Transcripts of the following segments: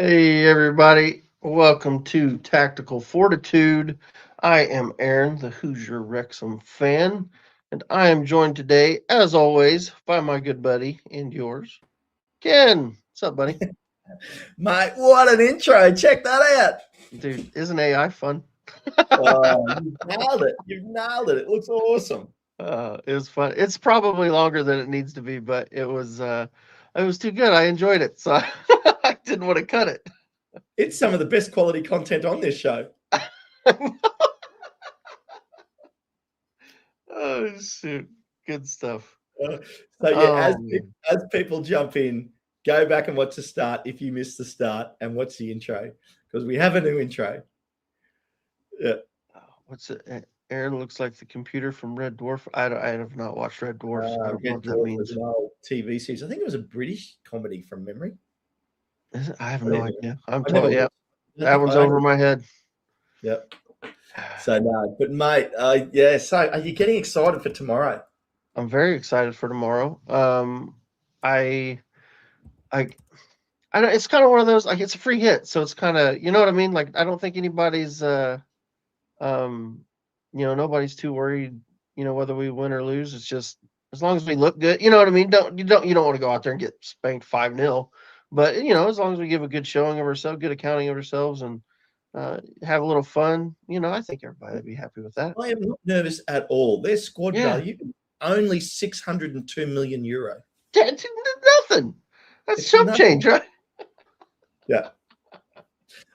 Hey everybody, welcome to Tactical Fortitude. I am Aaron, the Hoosier Wrexham fan, and I am joined today, as always, by my good buddy and yours, Ken. What's up, buddy? Mate, what an intro. Check that out. Dude, isn't AI fun? Oh, you've nailed it. You've nailed it. It looks awesome. It was fun. It's probably longer than it needs to be, but it was too good. I enjoyed it, so I didn't want to cut it. It's some of the best quality content on this show. Oh shoot, good stuff. So yeah, Oh man. as people jump in, go back and watch the start if you missed the start and watch the intro because we have a new intro. Yeah. What's it? Aaron looks like the computer from Red Dwarf. I have not watched Red Dwarf, so I don't know Red what that Dwarf was means. an old TV series. I think it was a British comedy from memory. Is it? I have I no never, idea. I'm I never told, yeah, watched. I that think one's I over only, my head. Yep. So no, but mate, yeah. So are you getting excited for tomorrow? I'm very excited for tomorrow. I, I, I don't. It's kind of one of those, like, it's a free hit, so it's kind of, you know what I mean. Like, I don't think anybody's, um, nobody's too worried. Whether we win or lose. It's just as long as we look good. You know what I mean. You don't want to go out there and get spanked 5-0. But as long as we give a good showing of ourselves, good accounting of ourselves, and have a little fun, I think everybody would be happy with that. I am not nervous at all. Their squad Yeah, value only 602 million euro. that's nothing. That's It's chump nothing. change, right? Yeah.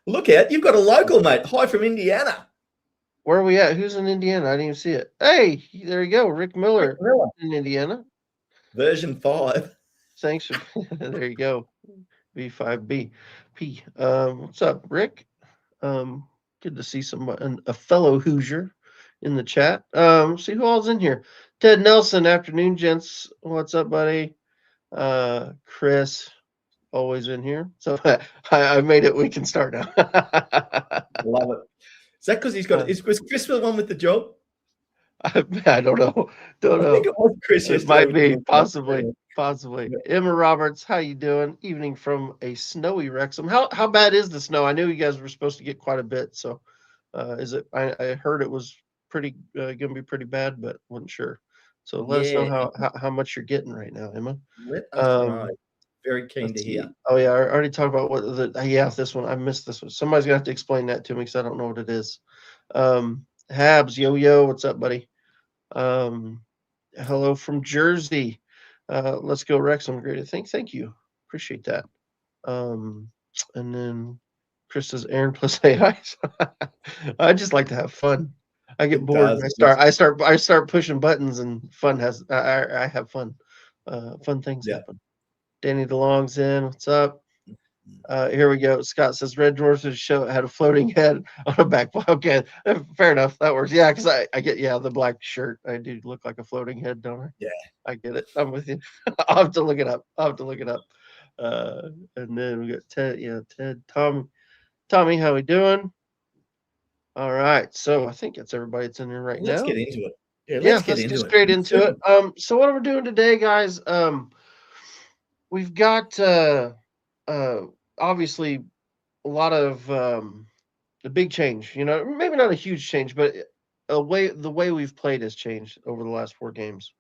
Look out, you've got a local mate. Hi from Indiana. Where are we at? Who's in Indiana? I didn't even see it. Hey, there you go, Rick Rick Miller Miller. in Indiana. Version 5. Thanks for there you go. V5B P. What's up, Rick? Good to see a fellow Hoosier in the chat. See who all's in here. Ted Nelson, afternoon, gents. What's up, buddy? Chris, always in here. So I made it. We can start now. Love it. Is that because was Chris the one with the job? I don't know. Don't I think know. it was Chris It yesterday might with be, the job. possibly. Yeah. Emma Roberts, how you doing? Evening from a snowy Wrexham. How bad is the snow? I knew you guys were supposed to get quite a bit. So, is it? I heard it was pretty going to be pretty bad, but wasn't sure. So let us know Yeah. how much you're getting right now, Emma. Let us know. Um, Very keen to let's hear. see. Oh yeah, I already talked about what yeah, this one. I missed this one. Somebody's gonna have to explain that to me because I don't know what it is. Habs, yo, what's up, buddy? Um, hello from Jersey. Let's go Wrexham. Great. Thank you. Appreciate that. Um, and then Chris says Aaron plus AI. I just like to have fun. I get It bored and does. I start pushing buttons and fun has I have fun. Fun things Yeah. happen. Danny DeLong's in. What's up? Here we go. Scott says Red Dwarfs show had a floating head on a back. Okay, fair enough. That works. Yeah, because I get the black shirt. I do look like a floating head, don't I? Yeah. I get it. I'm with you. I'll have to look it up. And then we got Ted. Yeah, Ted. Tommy, how we doing? All right. So I think that's everybody that's in here right Let's now. get into it. Yeah, Yeah, let's get let's get into it. straight into it. So what we're doing today, guys? We've got obviously a lot of the big change. Maybe not a huge change, but the way we've played has changed over the last 4 games,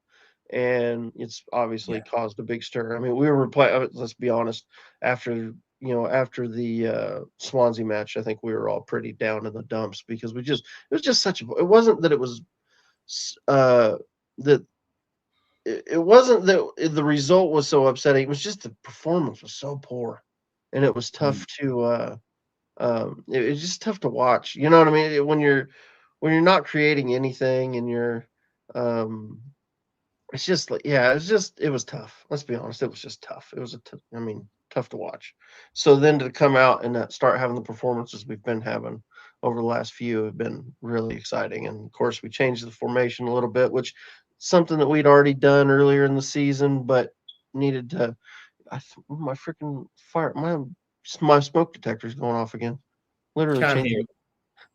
and it's Yeah. obviously caused a big stir. I mean, we were playing. Let's be honest. After the Swansea match, I think we were all pretty down in the dumps because it was just such a. It wasn't that it was that it wasn't that the result was so upsetting. It was just the performance was so poor, and it was Mm. tough to. It's just tough to watch. You know what I mean? When you're not creating anything and you're, um, it's just like it was tough. Let's be honest, it was just tough. It was I mean, tough to watch. So then to come out and start having the performances we've been having over the last few have been really exciting. And of course, we changed the formation a little bit, which something that we'd already done earlier in the season, but needed to. My freaking fire my smoke detector's going off again. Literally Can't changing hear it. it.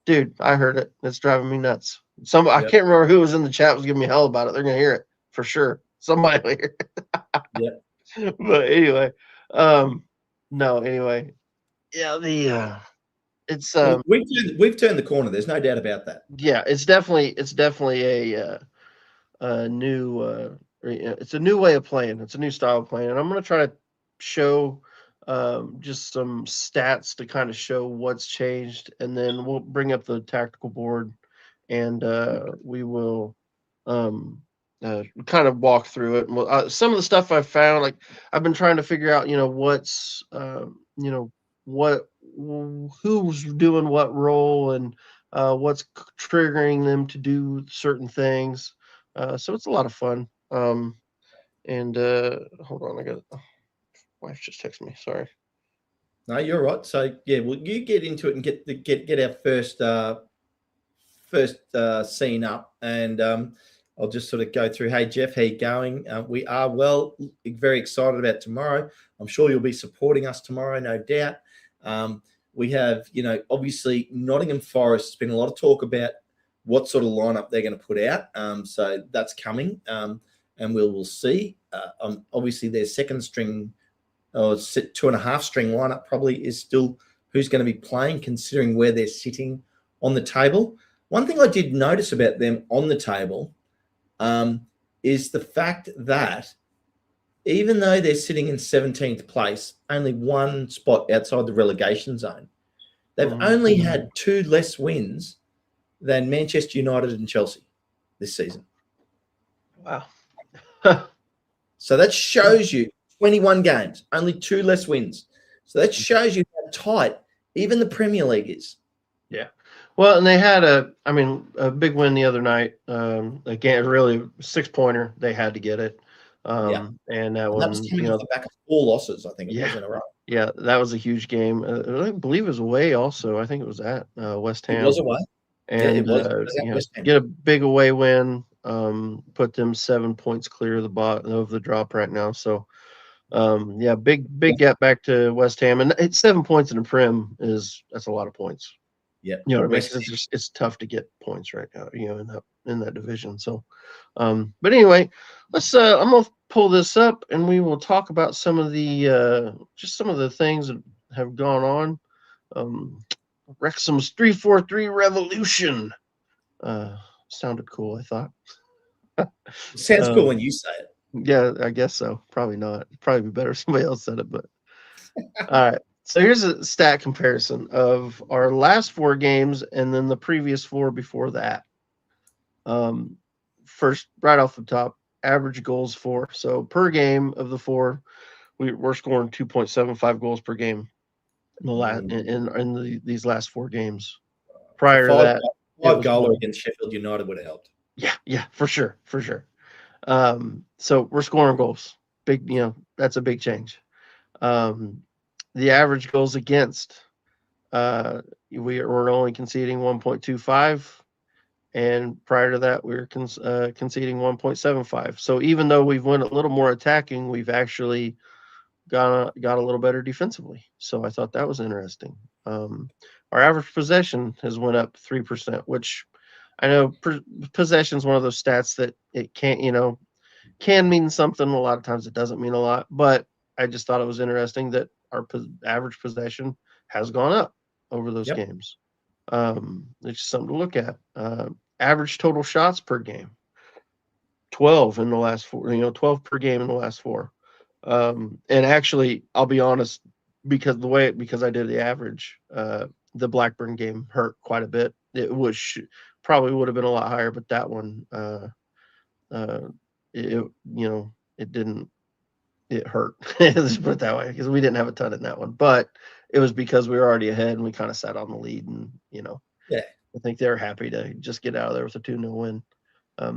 Dude, I heard it. It's driving me nuts. I Yep. can't remember who was in the chat was giving me hell about it. They're gonna hear it for sure. Somebody will hear Yep. it. But anyway, um, no, anyway. Yeah, it's Well, we've turned the corner. There's no doubt about that. yeah, it's definitely a new it's a new way of playing. It's a new style of playing, and I'm going to try to show just some stats to kind of show what's changed, and then we'll bring up the tactical board, and we will um, kind of walk through it. And some of the stuff I've found, like I've been trying to figure out, what's what who's doing what role, and what's triggering them to do certain things. So it's a lot of fun. And hold on, I got wife just texted me. Sorry. No, you're right. So yeah, well, you get into it and get our first scene up, and I'll just sort of go through. Hey Jeff, how you going? We are very excited about tomorrow. I'm sure you'll be supporting us tomorrow, no doubt. We have, obviously Nottingham Forest. There's been a lot of talk about what sort of lineup they're going to put out. So that's coming, and we'll see. Obviously, their second string or 2.5 string lineup probably is still who's going to be playing, considering where they're sitting on the table. One thing I did notice about them on the table is the fact that even though they're sitting in 17th place, only one spot outside the relegation zone, they've only had 2 less wins than Manchester United and Chelsea this season. Wow. So that shows you 21 games, only 2 less wins. So that shows you how tight even the Premier League is. Yeah. Well, and they had a big win the other night. Again, really 6-pointer. They had to get it. And that one, was coming off the back of 4 losses, I think it was in a row. Yeah, that was a huge game. I believe it was away also. I think it was at West Ham. It was away. And it was get a big away win, put them 7 points clear of the drop right now. So big gap back to West Ham, and it's 7 points in the Prem that's a lot of points. Yeah, you know what I mean? Because it's tough to get points right now, in that division. So, but anyway, let's. I'm gonna pull this up, and we will talk about some of the some of the things that have gone on. Wrexham's 3-4-3 revolution. Sounded cool, I thought. Sounds cool when you say it. Yeah, I guess so. Probably not. It'd probably be better if somebody else said it, but all right. So here's a stat comparison of our last 4 games and then the previous 4 before that. First, right off the top, average goals for. So per game of the 4, we're scoring 2.75 goals per game in the these last 4 games. Prior to that, 5-goaler against Sheffield United would have helped. Yeah, for sure. So we're scoring goals. Big, that's a big change. The average goals against, we're only conceding 1.25, and prior to that, we were conceding 1.75. So even though we've went a little more attacking, we've actually got a little better defensively. So I thought that was interesting. Our average possession has went up 3%, which I know possession is one of those stats that it can't, can mean something. A lot of times it doesn't mean a lot, but I just thought it was interesting that our average possession has gone up over those games. It's just something to look at. Average total shots per game, 12 in the last 4. 12 per game in the last 4. And actually, I'll be honest, because I did the average, the Blackburn game hurt quite a bit. It probably would have been a lot higher, but that one, it didn't. It hurt. Let's put it that way, because we didn't have a ton in that one, but it was because we were already ahead and we kind of sat on the lead, and I think they were happy to just get out of there with a 2-0 win. I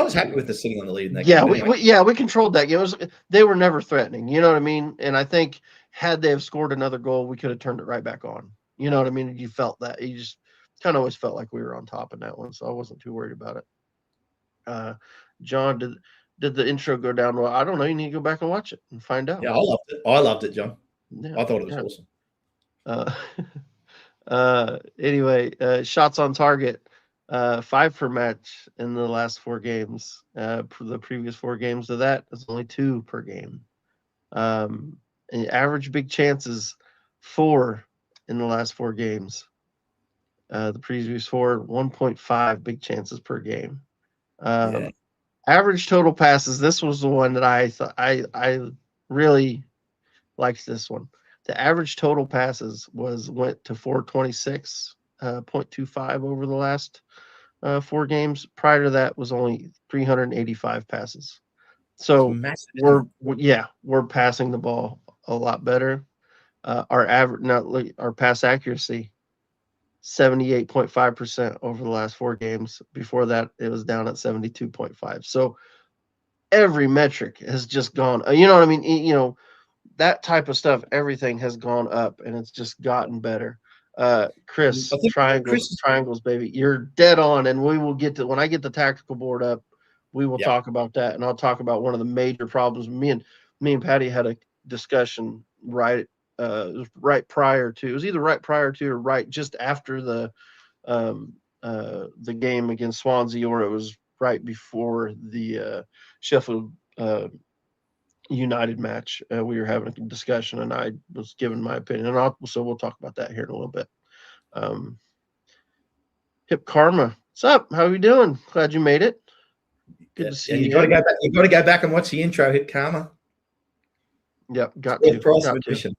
was happy with the sitting on the lead in that game. We controlled that game. They were never threatening, you know what I mean? And I think had they have scored another goal, we could have turned it right back on. You know what I mean? You felt that. You just kind of always felt like we were on top in that one, so I wasn't too worried about it. John, did the intro go down well? I don't know. You need to go back and watch it and find out. Yeah, I loved it, John. Yeah, I thought it was awesome. Anyway, shots on target, 5 per match in the last 4 games. The previous 4 games of that is only 2 per game. And average big chances, 4 in the last 4 games. The previous 4, 1.5 big chances per game. Yeah. Average total passes. This was the one that I thought I really liked this one. The average total passes went to 426.25 over the last 4 games. Prior to that was only 385 passes. It's So massive, isn't it? we're passing the ball a lot better. Our average, not our pass accuracy, 78.5% over the last 4 games. Before that, it was down at 72.5. So every metric has just gone. You know what I mean? That type of stuff. Everything has gone up, and it's just gotten better. I Chris, think triangles, Chris. triangles, baby. You're dead on, and we will get to when I get the tactical board up. We will Yeah. talk about that, and I'll talk about one of the major problems. Me and Patty had a discussion right prior to. It was either right prior to or right just after the game against Swansea, or it was right before the Sheffield United match. We were having a discussion, and I was giving my opinion, and so we'll talk about that here in a little bit. Hip Karma, what's up? How are you doing? Glad you made it. Good to see And you. you got to go back. You got to go back and watch the intro. Hit Karma. Yep, got Worth to. price of Got to. admission.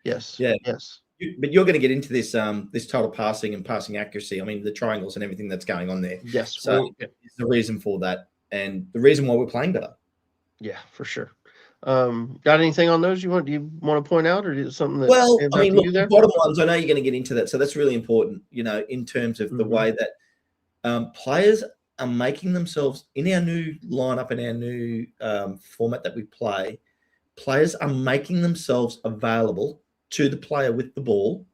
Yes. Yeah. Yes. But you're going to get into this this total passing and passing accuracy. I mean, the triangles and everything that's going on there. Yes. So there's the reason for that, and the reason why we're playing better. Yeah, for sure. Got anything on those? Do you want to point out, or is something that Well, I mean, look, you there? the bottom ones. I know you're going to get into that, so that's really important. In terms of the way that players are making themselves in our new lineup, in our new format that we play. Players are making themselves available to the player with the ball,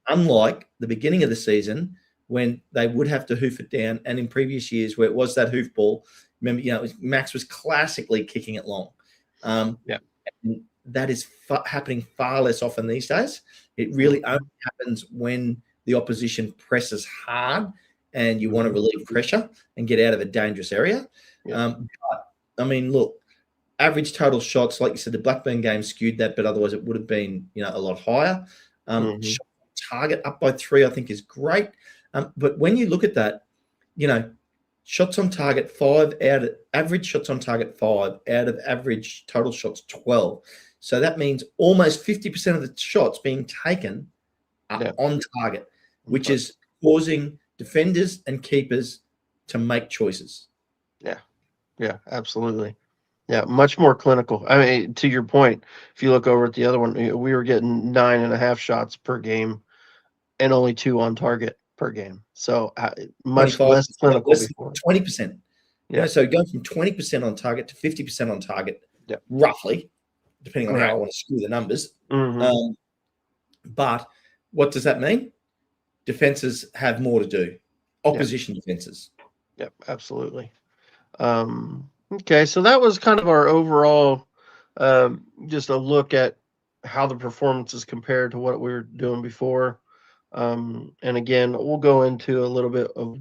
unlike the beginning of the season when they would have to hoof it down, and in previous years where it was that hoof ball. Remember, Max was classically kicking it long. That is happening far less often these days. It really only happens when the opposition presses hard and you want to relieve pressure and get out of a dangerous area. But, I mean, look, average total shots, like you said, the Blackburn game skewed that, but otherwise it would have been, a lot higher. Shot target up by 3, I think, is great. But when you look at that, shots on target 5 out of average shots on target 5 out of average total shots 12. So that means almost 50% of the shots being taken are on target, which is causing defenders and keepers to make choices. Yeah, absolutely. Yeah, much more clinical. I mean, to your point, if you look over at the other one, we were getting 9.5 shots per game and only 2 on target per game. So much less clinical before. 20%. Yeah. So going from 20% on target to 50% on target, Yeah. roughly, depending on how I want to skew the numbers. But what does that mean? Defenses have more to do. Opposition defenses. Yep, absolutely. Okay, so that was kind of our overall, just a look at how the performances compared to what we were doing before. And again, we'll go into a little bit of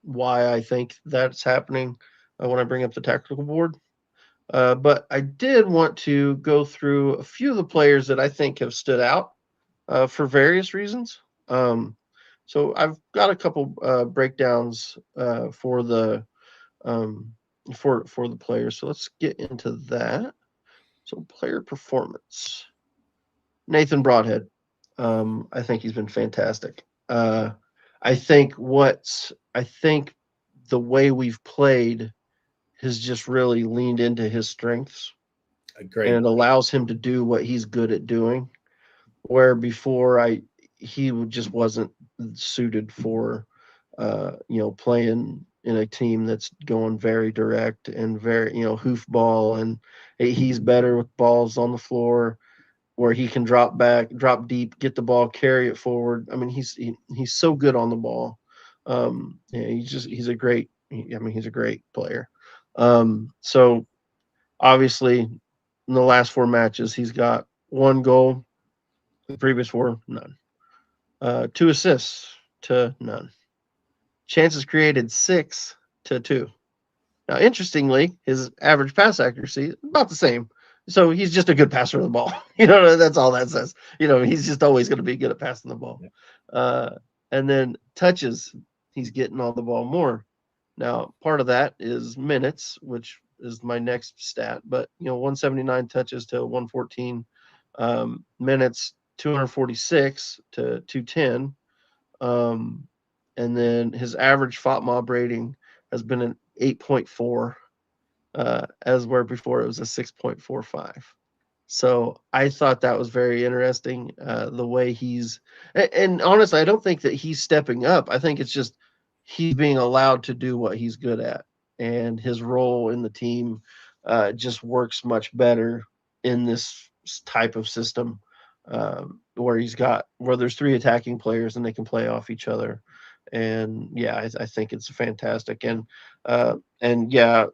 why I think that's happening when I bring up the tactical board. But I did want to go through a few of the players that I think have stood out for various reasons. So I've got a couple breakdowns for the for the players. So let's get into that. So player performance. Nathan Broadhead. I think he's been fantastic. I think the way we've played has just really leaned into his strengths. Agreed. And it allows him to do what he's good at doing. Where before he just wasn't suited for playing in a team that's going very direct and very, hoof ball, and he's better with balls on the floor where he can drop back, drop deep, get the ball, carry it forward. I mean, he's so good on the ball. He's a great player. So obviously in the last 4 matches, he's got 1 goal. The previous 4, none. 2 assists to none. Chances created 6 to 2. Now, interestingly, his average pass accuracy is about the same, So he's just a good passer of the ball. That's all that says. He's just always going to be good at passing the ball. Yeah. And then touches, he's getting on the ball more. Now, part of that is minutes, which is my next stat. But 179 touches to 114 minutes, 246 to 210. And then his average FOTMOB rating has been an 8.4, as where before it was a 6.45. So I thought that was very interesting, the way and honestly, I don't think that he's stepping up. I think it's just he's being allowed to do what he's good at, and his role in the team just works much better in this type of system, where there's three attacking players and they can play off each other. And yeah, I think it's fantastic. And yeah,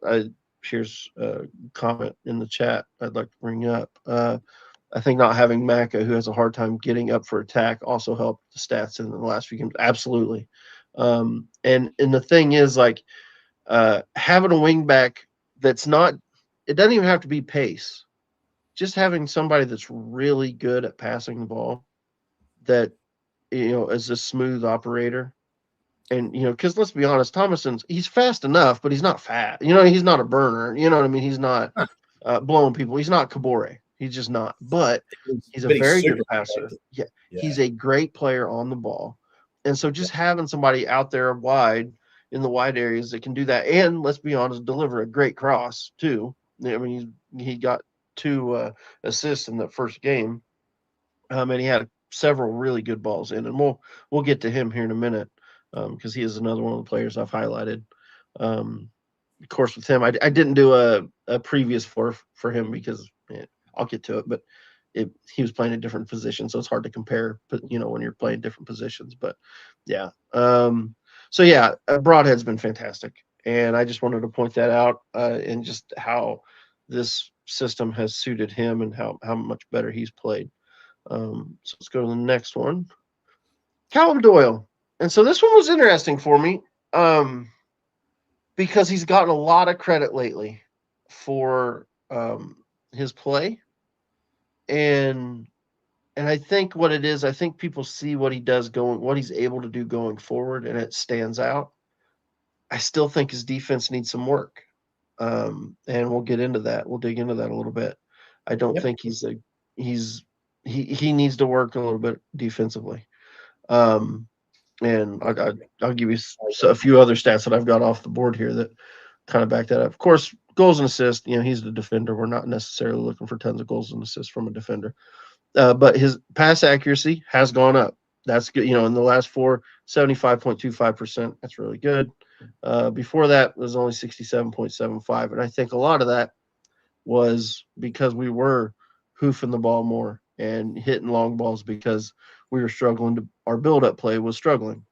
here's comment in the chat I'd like to bring up. I think not having Maka, who has a hard time getting up for attack, also helped the stats in the last few games. Absolutely. And the thing is, like, having a wing back that's not, it doesn't even have to be pace. Just having somebody that's really good at passing the ball, that is a smooth operator. And because let's be honest, he's fast enough, but he's not fat. He's not a burner. You know what I mean? He's not blowing people. He's not Kabore. He's just not. But he's a very good passer. Yeah, he's a great player on the ball. And so just having somebody out there wide in the wide areas that can do that, and let's be honest, deliver a great cross too. I mean, he got 2 assists in the first game, and he had several really good balls in, and we'll get to him here in a minute, because he is another one of the players I've highlighted. Of course, with him, I didn't do a previous for him because I'll get to it, but he was playing a different position, so it's hard to compare. But when you're playing different positions, but yeah. So yeah, Broadhead's been fantastic, and I just wanted to point that out, and just how this system has suited him and how much better he's played. So let's go to the next one. Callum Doyle. And so this one was interesting for me, because he's gotten a lot of credit lately for his play. And I think what it is, I think people see what he does what he's able to do going forward, and it stands out. I still think his defense needs some work. And we'll get into that. We'll dig into that a little bit. I don't think he needs to work a little bit defensively. And I'll give you a few other stats that I've got off the board here that kind of back that up. Of course, goals and assists, he's the defender. We're not necessarily looking for tons of goals and assists from a defender. But his pass accuracy has gone up. That's good. In the last 4, 75.25%. That's really good. Before that, it was only 67.75. And I think a lot of that was because we were hoofing the ball more and hitting long balls, because we were struggling our build-up play was struggling.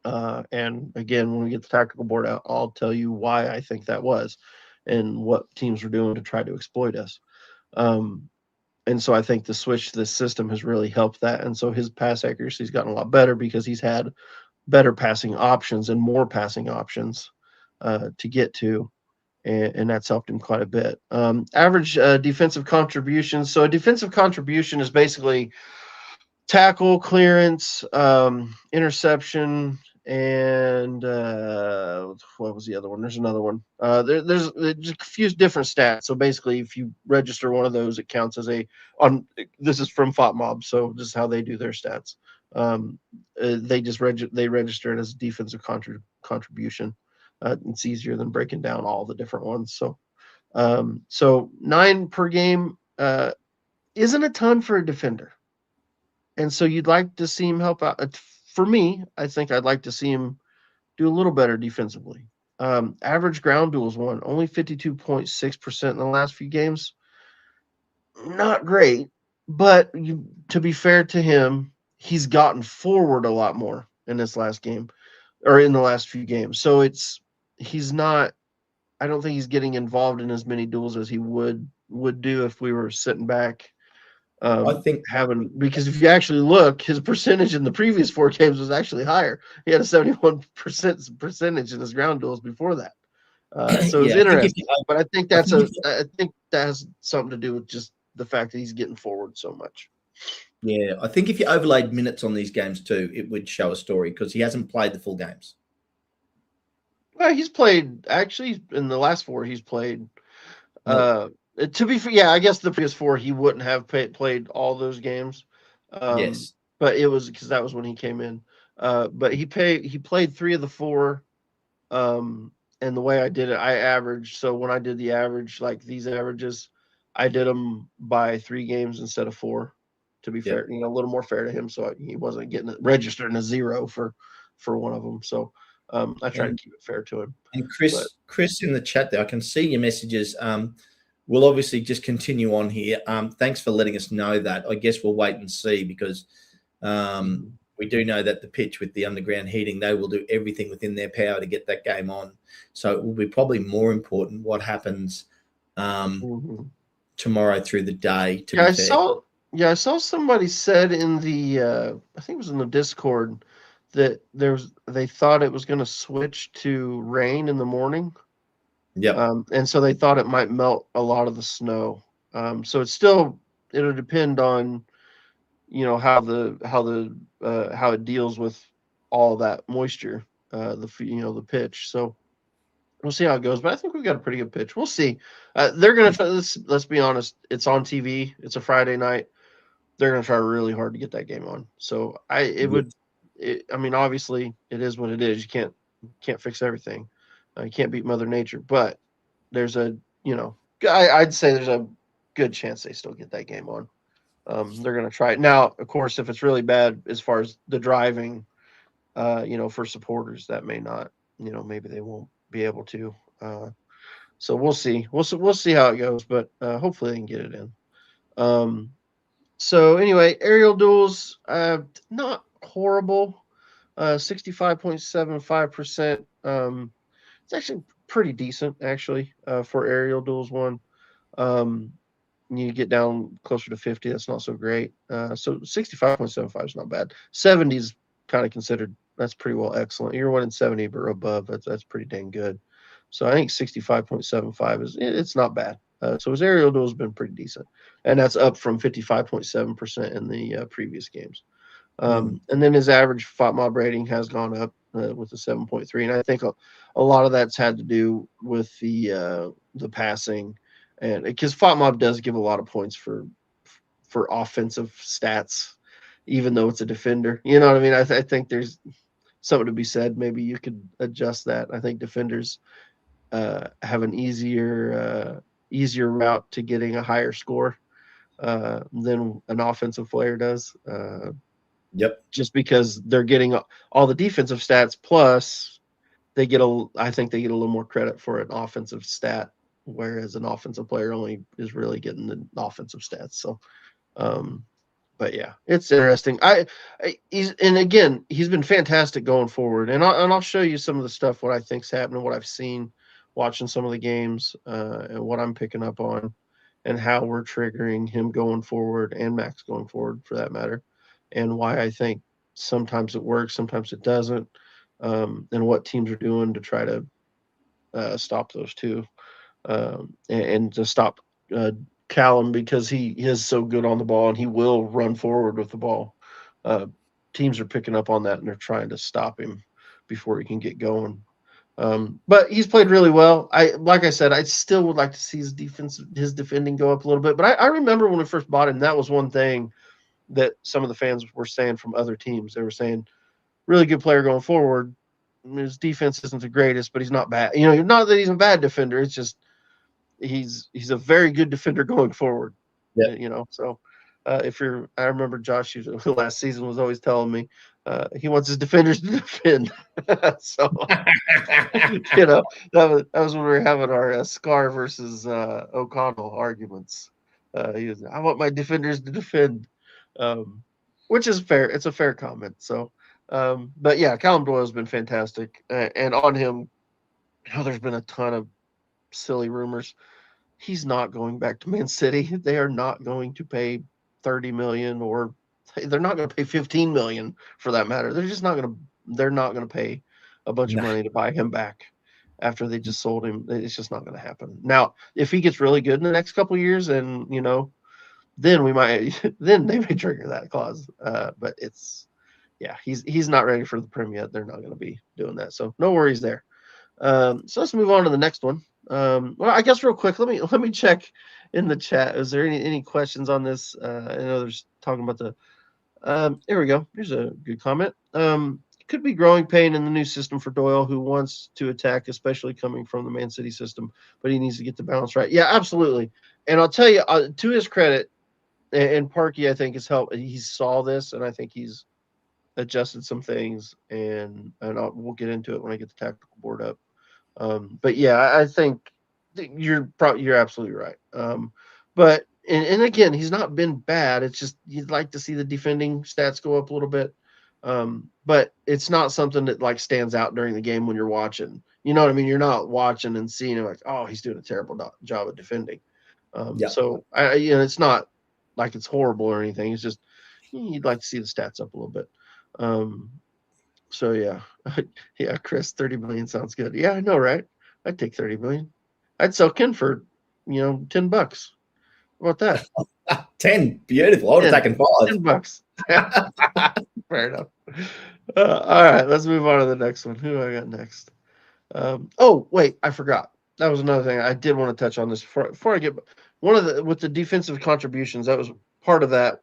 And again, when we get the tactical board out, I'll tell you why I think that was and what teams were doing to try to exploit us. And so I think the switch to this system has really helped that. And so his pass accuracy has gotten a lot better because he's had better passing options and more passing options to get to. And that's helped him quite a bit. Average defensive contributions. So a defensive contribution is basically tackle, clearance, interception, and what was the other one? There's another one. There's a few different stats. So basically, if you register one of those, it counts as this is from FOTMOB, so this is how they do their stats. They just register it as defensive contribution. It's easier than breaking down all the different ones. So 9 per game isn't a ton for a defender. And so you'd like to see him help out. For me, I think I'd like to see him do a little better defensively. Average ground duels won, only 52.6% in the last few games. Not great, but to be fair to him, he's gotten forward a lot more in this last game, or in the last few games. So he's not, I don't think he's getting involved in as many duels as he would do if we were sitting back. I think because if you actually look, his percentage in the previous 4 games was actually higher. He had a 71% percentage in his ground duels before that. So it's Yeah, I think if interesting, you, but I think I think if you, I think that has something to do with just the fact that he's getting forward so much. yeah, I think if you overlaid minutes on these games too, it would show a story because he hasn't played the full games. Well, he's played actually in the last four. He's played. No, Uh, to be fair, yeah, I guess the previous four he wouldn't have played all those games. yes, But it was because that was when he came in. But he played three of the four. Um, and the way I did it, I averaged. So when I did the average, like these averages, I did them by 3 games instead of 4. To be yep. fair, a little more fair to him, so he wasn't getting it registered in a 0 for one of them. So I try to And keep it fair to him. and But Chris in the chat there, I can see your messages. We'll obviously just continue on here. Thanks for letting us know that. I guess we'll wait and see because we do know that the pitch with the underground heating, they will do everything within their power to get that game on. So it will be probably more important what happens mhm. tomorrow through the day, to yeah, be I fair. saw yeah I saw somebody said in the I think it was in the Discord that they thought it was going to switch to rain in the morning. Yep. And so they thought it might melt a lot of the snow. So it'll depend on how it deals with all that moisture, the pitch. So we'll see how it goes. But I think we've got a pretty good pitch. We'll see. They're gonna try. Let's be honest. It's on TV. It's a Friday night. They're gonna try really hard to get that game on. So I mean, obviously, it is what it is. You can't fix everything. You can't beat Mother Nature, but there's a I'd say there's a good chance they still get that game on. They're going to try it now. Of course, if it's really bad as far as the driving, for supporters, that may not, maybe they won't be able to. So we'll see. We'll see how it goes, but hopefully they can get it in. So anyway, aerial duels, not horrible. 65.75%. It's actually pretty decent, actually, for aerial duels one. Um, you get down closer to 50, that's not so great. So 65.75 is not bad. 70 is kind of considered that's pretty well excellent. You're winning 70 or above, that's pretty dang good. So I think 65.75 it's not bad. So his aerial duel has been pretty decent, and that's up from 55.7% in the previous games. Mm. And then his average FOT mob rating has gone up with a 7.3, and I think a lot of that's had to do with the passing, and because FOT mob does give a lot of points for offensive stats, even though it's a defender. You know what I mean? I think there's something to be said. Maybe you could adjust that. I think defenders have an easier route to getting a higher score than an offensive player does. Yep. Just because they're getting all the defensive stats plus I think they get a little more credit for an offensive stat, whereas an offensive player only is really getting the offensive stats. So, um, but yeah, it's interesting. He's been fantastic going forward, and I'll show you some of the stuff what I think's happening, what I've seen watching some of the games, and what I'm picking up on, and how we're triggering him going forward and Max going forward for that matter, and why I think sometimes it works, sometimes it doesn't, and what teams are doing to try to stop those two, and to stop uh, Callum because he is so good on the ball and he will run forward with the ball. Uh, Teams are picking up on that and they're trying to stop him before he can get going. But he's played really well. Like I said, I still would like to see his defending go up a little bit. But I remember when we first bought him, that was one thing that some of the fans were saying from other teams. They were saying, really good player going forward. His defense isn't the greatest, but he's not bad. Not that he's a bad defender. It's just he's a very good defender going forward. Yep. So I remember Josh last season was always telling me he wants his defenders to defend. So that was when we were having our Scar versus O'Connell arguments. I want my defenders to defend, um, which is fair. It's a fair comment. So, but yeah, Callum Doyle's been fantastic, and on him, there's been a ton of silly rumors. He's not going back to Man City. They are not going to pay 30 million, or they're not going to pay 15 million for that matter. They're not going to pay a bunch of No. money to buy him back. after they just sold him. It's just not going to happen. Now, if he gets really good in the next couple of years, and then we might, then they may trigger that clause. But he's not ready for the Prem yet. They're not going to be doing that, so no worries there. So let's move on to the next one. Well, I guess real quick, let me check in the chat. Is there any questions on this? I know there's talking about the. Here we go. Here's a good comment. Could be growing pain in the new system for Doyle, who wants to attack, especially coming from the Man City system, but he needs to get the balance right. Yeah, absolutely. And I'll tell you, to his credit, and Parkey, I think has helped. He saw this, and I think he's adjusted some things, and we'll get into it when I get the tactical board up. But yeah, I think you're absolutely right. But and again, he's not been bad. It's just you'd like to see the defending stats go up a little bit. But it's not something that like stands out during the game when you're watching. You know what I mean? You're not watching and seeing it like, oh, he's doing a terrible job of defending. So it's not like it's horrible or anything. It's just you'd like to see the stats up a little bit. So yeah, yeah, Chris, 30 million sounds good. Yeah, I know, right? I'd take 30 million. I'd sell Ken for, $10. How about that? 10, beautiful. I would have taken 5. $10. Fair enough. All right, let's move on to the next one. Who do I got next? Oh, wait, I forgot. That was another thing I did want to touch on this before I get with the defensive contributions. That was part of that.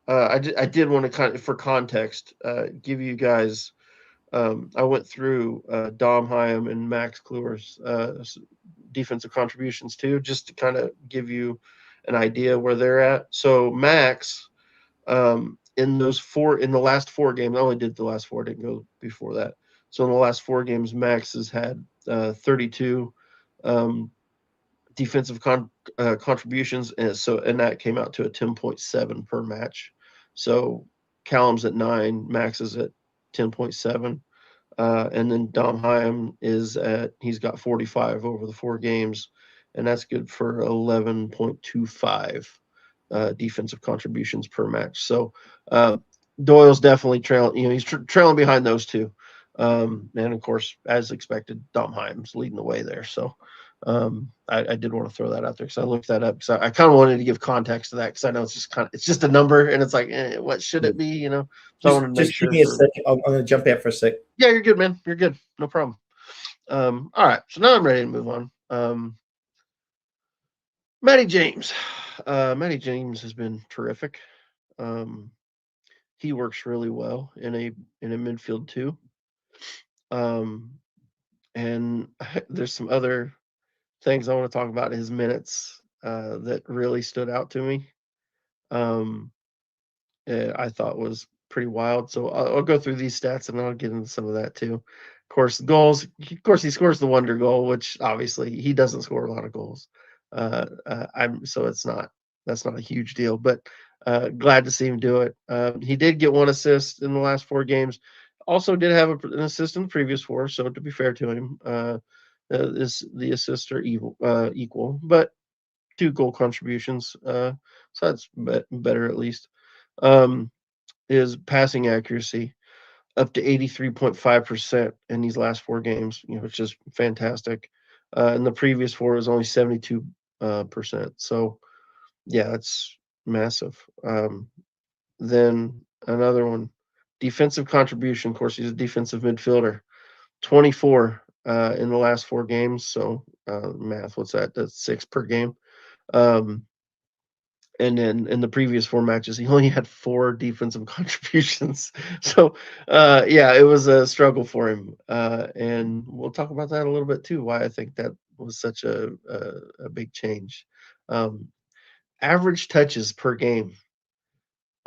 I did want to kind of, for context, give you guys. I went through Dom Hyam and Max Kluwer's defensive contributions too, just to kind of give you an idea where they're at. So Max, in the last 4 games, I only did the last 4, didn't go before that. So in the last 4 games, Max has had 32 defensive contributions, and that came out to a 10.7 per match. So Callum's at 9, Max is at 10.7. And then Dom Hyam he's got 45 over the 4 games, and that's good for 11.25 defensive contributions per match. So Doyle's definitely trailing. He's trailing behind those two. And of course, as expected, Dom Hyam's leading the way there. So I did want to throw that out there because I looked that up because I kind of wanted to give context to that because I know it's just a number and it's like what should it be, So I wanted to make sure. Give me a second. I'm going to jump out for a sec. Yeah, you're good, man. You're good. No problem. All right, so now I'm ready to move on. Matty James. Matty James has been terrific. He works really well in a midfield too. And there's some other things I want to talk about his minutes that really stood out to me. I thought was pretty wild. So I'll go through these stats and I'll get into some of that too. Of course, goals. Of course, he scores the wonder goal, which obviously he doesn't score a lot of goals. That's not a huge deal, but glad to see him do it. He did get 1 assist in the last 4 games. Also did have an assist in the previous 4. So to be fair to him, the assists are equal, but 2 goal contributions. So that's better at least. His passing accuracy up to 83.5% in these last 4 games, which is fantastic. In the previous 4, it was only 72%. So, yeah, that's massive. Then another one, defensive contribution. Of course, he's a defensive midfielder. 24 in the last 4 games. So, math, what's that? That's 6 per game. And then in the previous 4 matches, he only had 4 defensive contributions. So, it was a struggle for him. And we'll talk about that a little bit too, why I think that was such a big change. Average touches per game,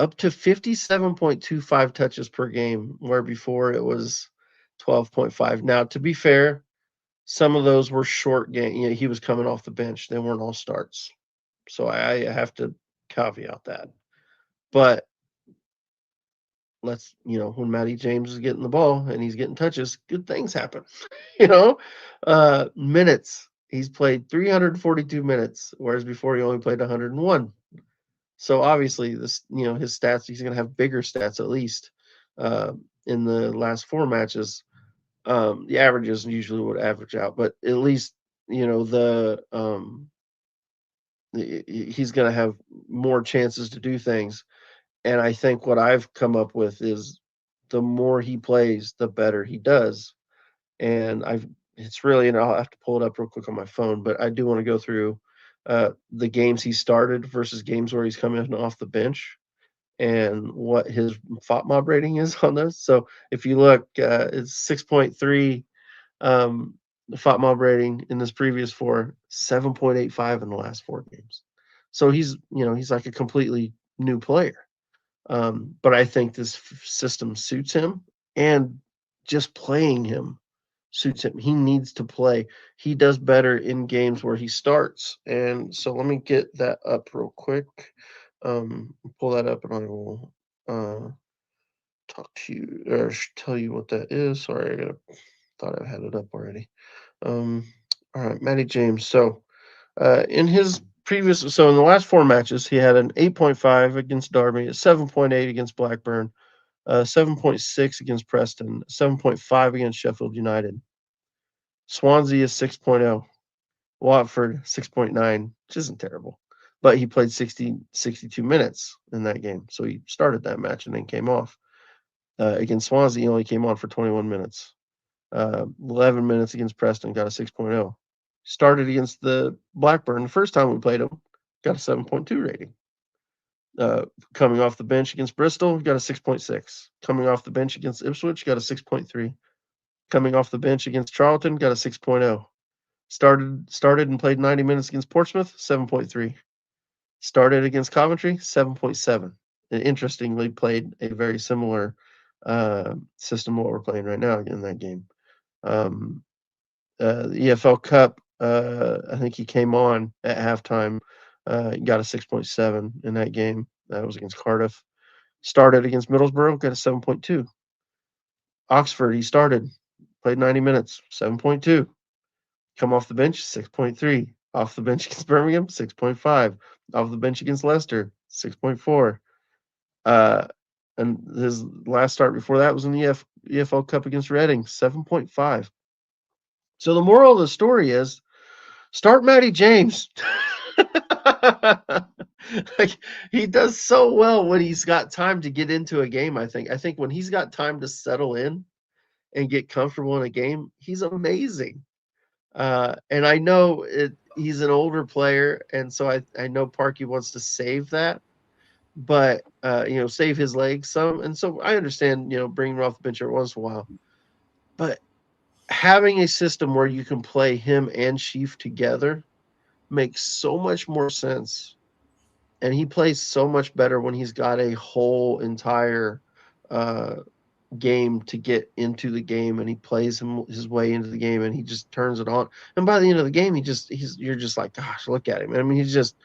up to 57.25 touches per game, where before it was 12.5. Now, to be fair, some of those were short game. He was coming off the bench. They weren't all starts. So I have to caveat that. But when Matty James is getting the ball and he's getting touches, good things happen. Minutes. He's played 342 minutes, whereas before he only played 101. So obviously his stats, he's going to have bigger stats at least in the last 4 matches. The averages usually would average out, but at least he's going to have more chances to do things. And I think what I've come up with is the more he plays, the better he does. And it's really, and I'll have to pull it up real quick on my phone, but I do want to go through the games he started versus games where he's coming off the bench and what his FOTMOB rating is on those. So if you look, it's 6.3 the FOTMOB rating in this previous 4, 7.85 in the last 4 games. So he's like a completely new player. But I think this system suits him, and just playing him suits him. He needs to play. He does better in games where he starts. And so let me get that up real quick. Pull that up, and I will talk to you or tell you what that is. Sorry, thought I had it up already. Um, all right, Matty James. So in his in the last 4 matches, he had an 8.5 against Derby, a 7.8 against Blackburn, 7.6 against Preston, 7.5 against Sheffield United. Swansea is 6.0. Watford 6.9, which isn't terrible. But he played 62 minutes in that game. So he started that match and then came off. Against Swansea, he only came on for 21 minutes. 11 minutes against Preston, got a 6.0. Started against the Blackburn the first time we played him, got a 7.2 rating. Coming off the bench against Bristol, got a 6.6. Coming off the bench against Ipswich, got a 6.3. Coming off the bench against Charlton, got a 6.0. Started and played 90 minutes against Portsmouth, 7.3. Started against Coventry, 7.7. And interestingly, played a very similar system to what we're playing right now in that game. The EFL Cup, I think he came on at halftime, got a 6.7 in that game. That was against Cardiff. Started against Middlesbrough, got a 7.2. Oxford, he started, played 90 minutes, 7.2. Come off the bench, 6.3. Off the bench against Birmingham, 6.5. Off the bench against Leicester, 6.4. And his last start before that was in the EFL Cup against Reading, 7.5. So the moral of the story is start Matty James. Like, he does so well when he's got time to get into a game, I think. I think when he's got time to settle in and get comfortable in a game, he's amazing. And I know he's an older player, and so I know Parky wants to save that, but save his legs some. And so I understand, bringing him off the bench every once in a while. But having a system where you can play him and Sheaf together makes so much more sense. And he plays so much better when he's got a whole entire game to get into the game, and he plays his way into the game, and he just turns it on. And by the end of the game, you're just like, gosh, look at him. I mean, he's just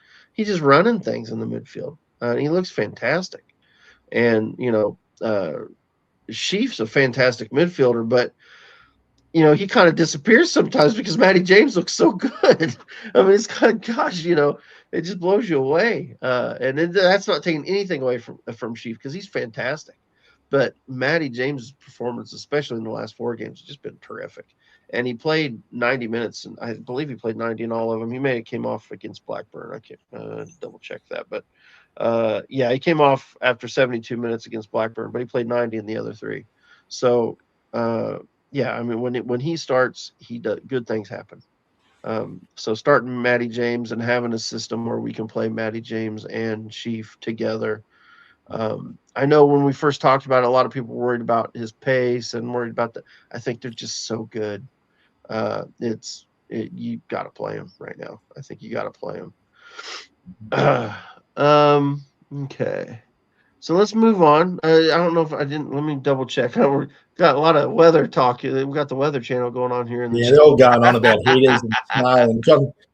running things in the midfield. He looks fantastic. And Sheaf's a fantastic midfielder, but he kind of disappears sometimes because Matty James looks so good. I mean, it's kind of, gosh, it just blows you away. And that's not taking anything away from Sheaf, because he's fantastic. But Matty James' performance, especially in the last 4 games, has just been terrific. And he played 90 minutes, and I believe he played 90 in all of them. He may have came off against Blackburn. I can't double check that. But, yeah, he came off after 72 minutes against Blackburn, but he played 90 in the other 3. So, yeah, I mean, when he starts, good things happen. So starting Matty James and having a system where we can play Matty James and Sheaf together. I know when we first talked about it, a lot of people were worried about his pace and worried about I think they're just so good. You got to play him right now. I think you got to play him. Okay. So let's move on. I don't know if I didn't. Let me double check. We got a lot of weather talk. We got the Weather Channel going on here. Yeah, they're all going on about heaters and snow. And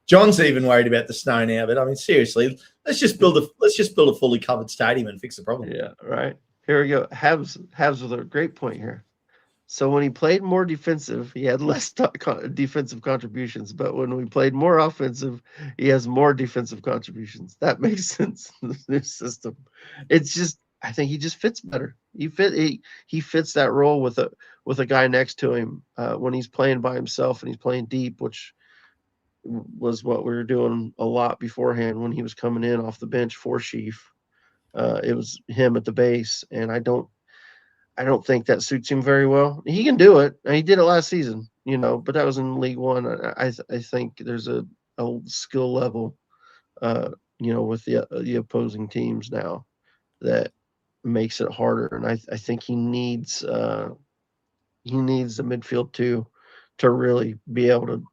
John's even worried about the snow now. But I mean, seriously, let's just build a fully covered stadium and fix the problem. Yeah, right. Here we go. Habs with a great point here. So when he played more defensive, he had less defensive contributions. But when we played more offensive, he has more defensive contributions. That makes sense in the new system. It's just I think he just fits better. He fits that role with a guy next to him when he's playing by himself and he's playing deep, which was what we were doing a lot beforehand when he was coming in off the bench for Sheaf. It was him at the base, and I don't think that suits him very well. He can do it. He did it last season, but that was in League One. I think there's a skill level, with the opposing teams now that makes it harder. And I think he needs the midfield to really be able to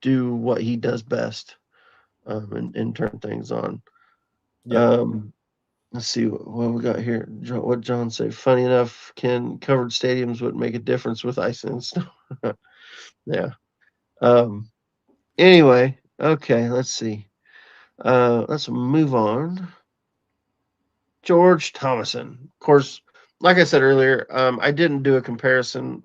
do what he does best, and turn things on. Yeah. Um, let's see what we got here. What John said. Funny enough, covered stadiums would make a difference with ice and snow. Yeah. Um, anyway, okay, let's see. Let's move on. George Thomason. Of course, like I said earlier, I didn't do a comparison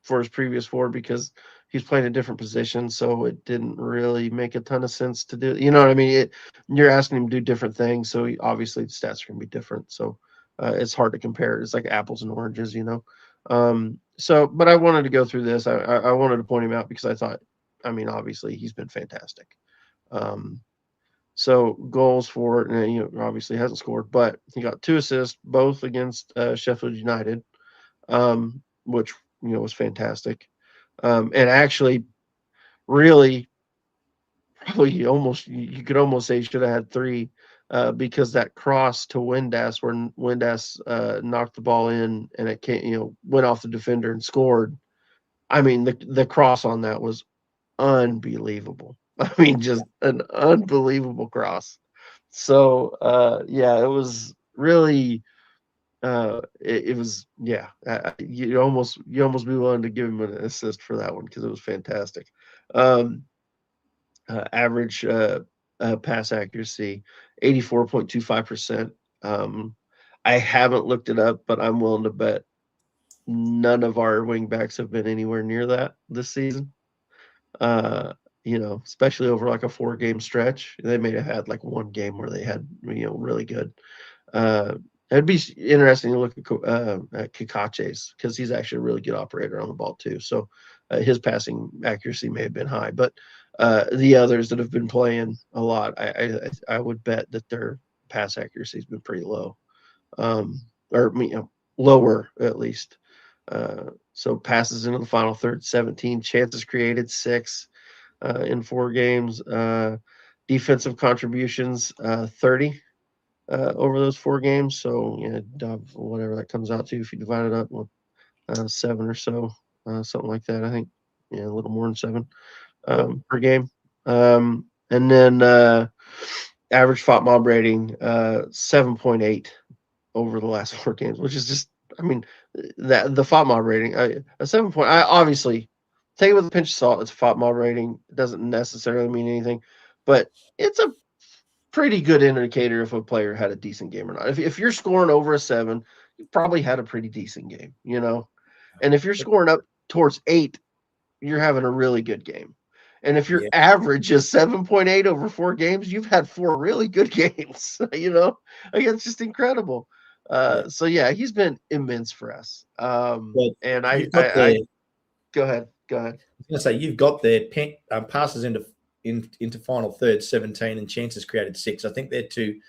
for his previous four because he's playing a different position, so it didn't really make a ton of sense to do. You know what I mean? You're asking him to do different things, so obviously the stats are going to be different. So it's hard to compare. It's like apples and oranges. But I wanted to go through this. I wanted to point him out because I thought, I mean, obviously he's been fantastic. Um, so goals for, obviously hasn't scored, but he got 2 assists, both against Sheffield United, which was fantastic. And actually, really, probably almost you could almost say he should have had 3, because that cross to Windass, where Windass knocked the ball in and it came, went off the defender and scored. I mean, the cross on that was unbelievable. I mean, just an unbelievable cross. So yeah, it was really it was, yeah. You almost be willing to give him an assist for that one because it was fantastic. Um, Average pass accuracy 84.25%. I haven't looked it up, but I'm willing to bet none of our wingbacks have been anywhere near that this season. Uh, especially over like a 4-game stretch. They may have had like one game where they had, really good. Uh, it'd be interesting to look at Kakache's because he's actually a really good operator on the ball too. So his passing accuracy may have been high, but the others that have been playing a lot, I would bet that their pass accuracy has been pretty low, or lower at least. So passes into the final third, 17 chances created, 6 in 4 games. Defensive contributions, 30 over those 4 games. So whatever that comes out to, if you divide it up with 7 or so, something like that. I think a little more than 7 per game. And then average FOT mob rating 7.8 over the last 4 games, which is just, I mean, that the FOT mob rating, a 7 point. I obviously take it with a pinch of salt. It's a FOT mob rating. It doesn't necessarily mean anything, but it's a pretty good indicator if a player had a decent game or not. If you're scoring over a 7, you probably had a pretty decent game, And if you're scoring up towards 8, you're having a really good game. And if your Yeah. average is 7.8 over 4 games, you've had 4 really good games. It's just incredible. Yeah. So yeah, he's been immense for us. Well, And you've got the. go ahead. Go ahead. I was going to say you've got their passes into final third 17 and chances created 6. I think they're 2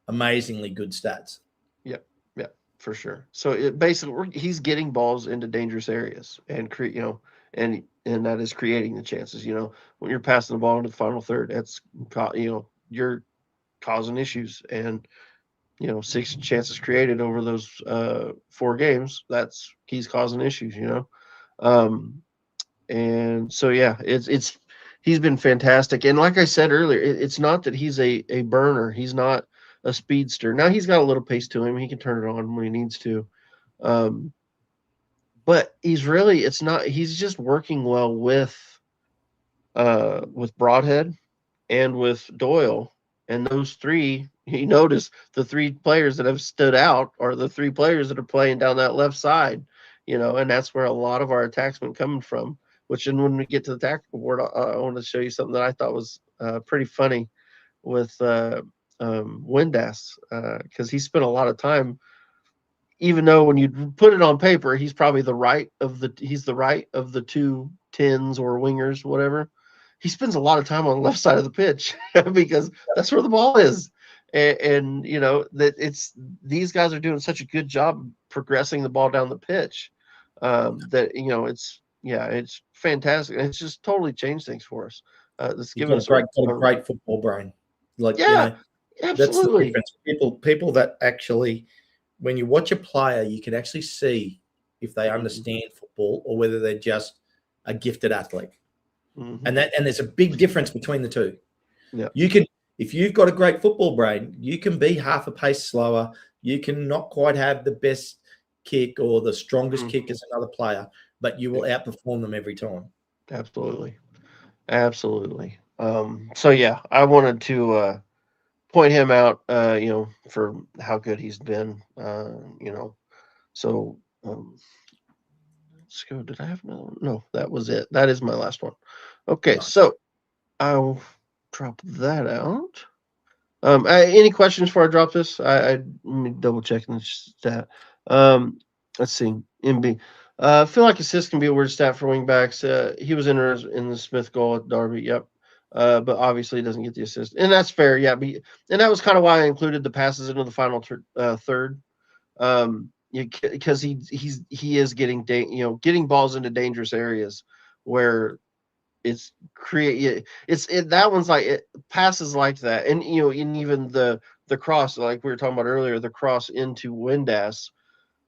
amazingly good stats. Yep. Yep. For sure. So it basically he's getting balls into dangerous areas and create, and that is creating the chances. When you're passing the ball into the final third, that's you're causing issues, and 6 chances created over those 4 games. That's he's causing issues. Um, and so yeah, it's he's been fantastic. And like I said earlier, it's not that he's a burner. He's not a speedster. Now he's got a little pace to him. He can turn it on when he needs to. Um, but it's not. He's just working well with Broadhead and with Doyle. And those 3, you notice the 3 players that have stood out are the 3 players that are playing down that left side, and that's where a lot of our attacks been coming from. Which, and when we get to the tactical board, I want to show you something that I thought was pretty funny with Windass, because he spent a lot of time even though when you put it on paper, he's probably the right of the two tens or wingers, whatever. He spends a lot of time on the left side of the pitch because that's where the ball is. And you know that it's these guys are doing such a good job progressing the ball down the pitch that you know it's fantastic. It's just totally changed things for us. It's You've given us a got a great football brain. Like, yeah, that's the absolutely. difference. People that actually, when you watch a player, you can actually see if they understand football or whether they're just a gifted athlete. Mm-hmm. And there's a big difference between the two. Yeah. You can, if you've got a great football brain, you can be half a pace slower. You can not quite have the best kick or the strongest kick as another player, but you will outperform them every time. Absolutely. Absolutely. So yeah, I wanted to point him out, you know, for how good he's been. You know, so let's go. Did I have another one? No, that was it. That is my last one. Okay, Nice. so I'll drop that out. Any questions before I drop this? Let me double check the stat. Let's see. MB. I feel like assists can be a weird stat for wingbacks. He was in the Smith goal at Derby. Yep. But obviously he doesn't get the assist, and that's fair. Yeah. And that was kind of why I included the passes into the final third. Because he is getting getting balls into dangerous areas where that one's like it passes like that, and you know, and even the cross, like we were talking about earlier, the cross into Windass,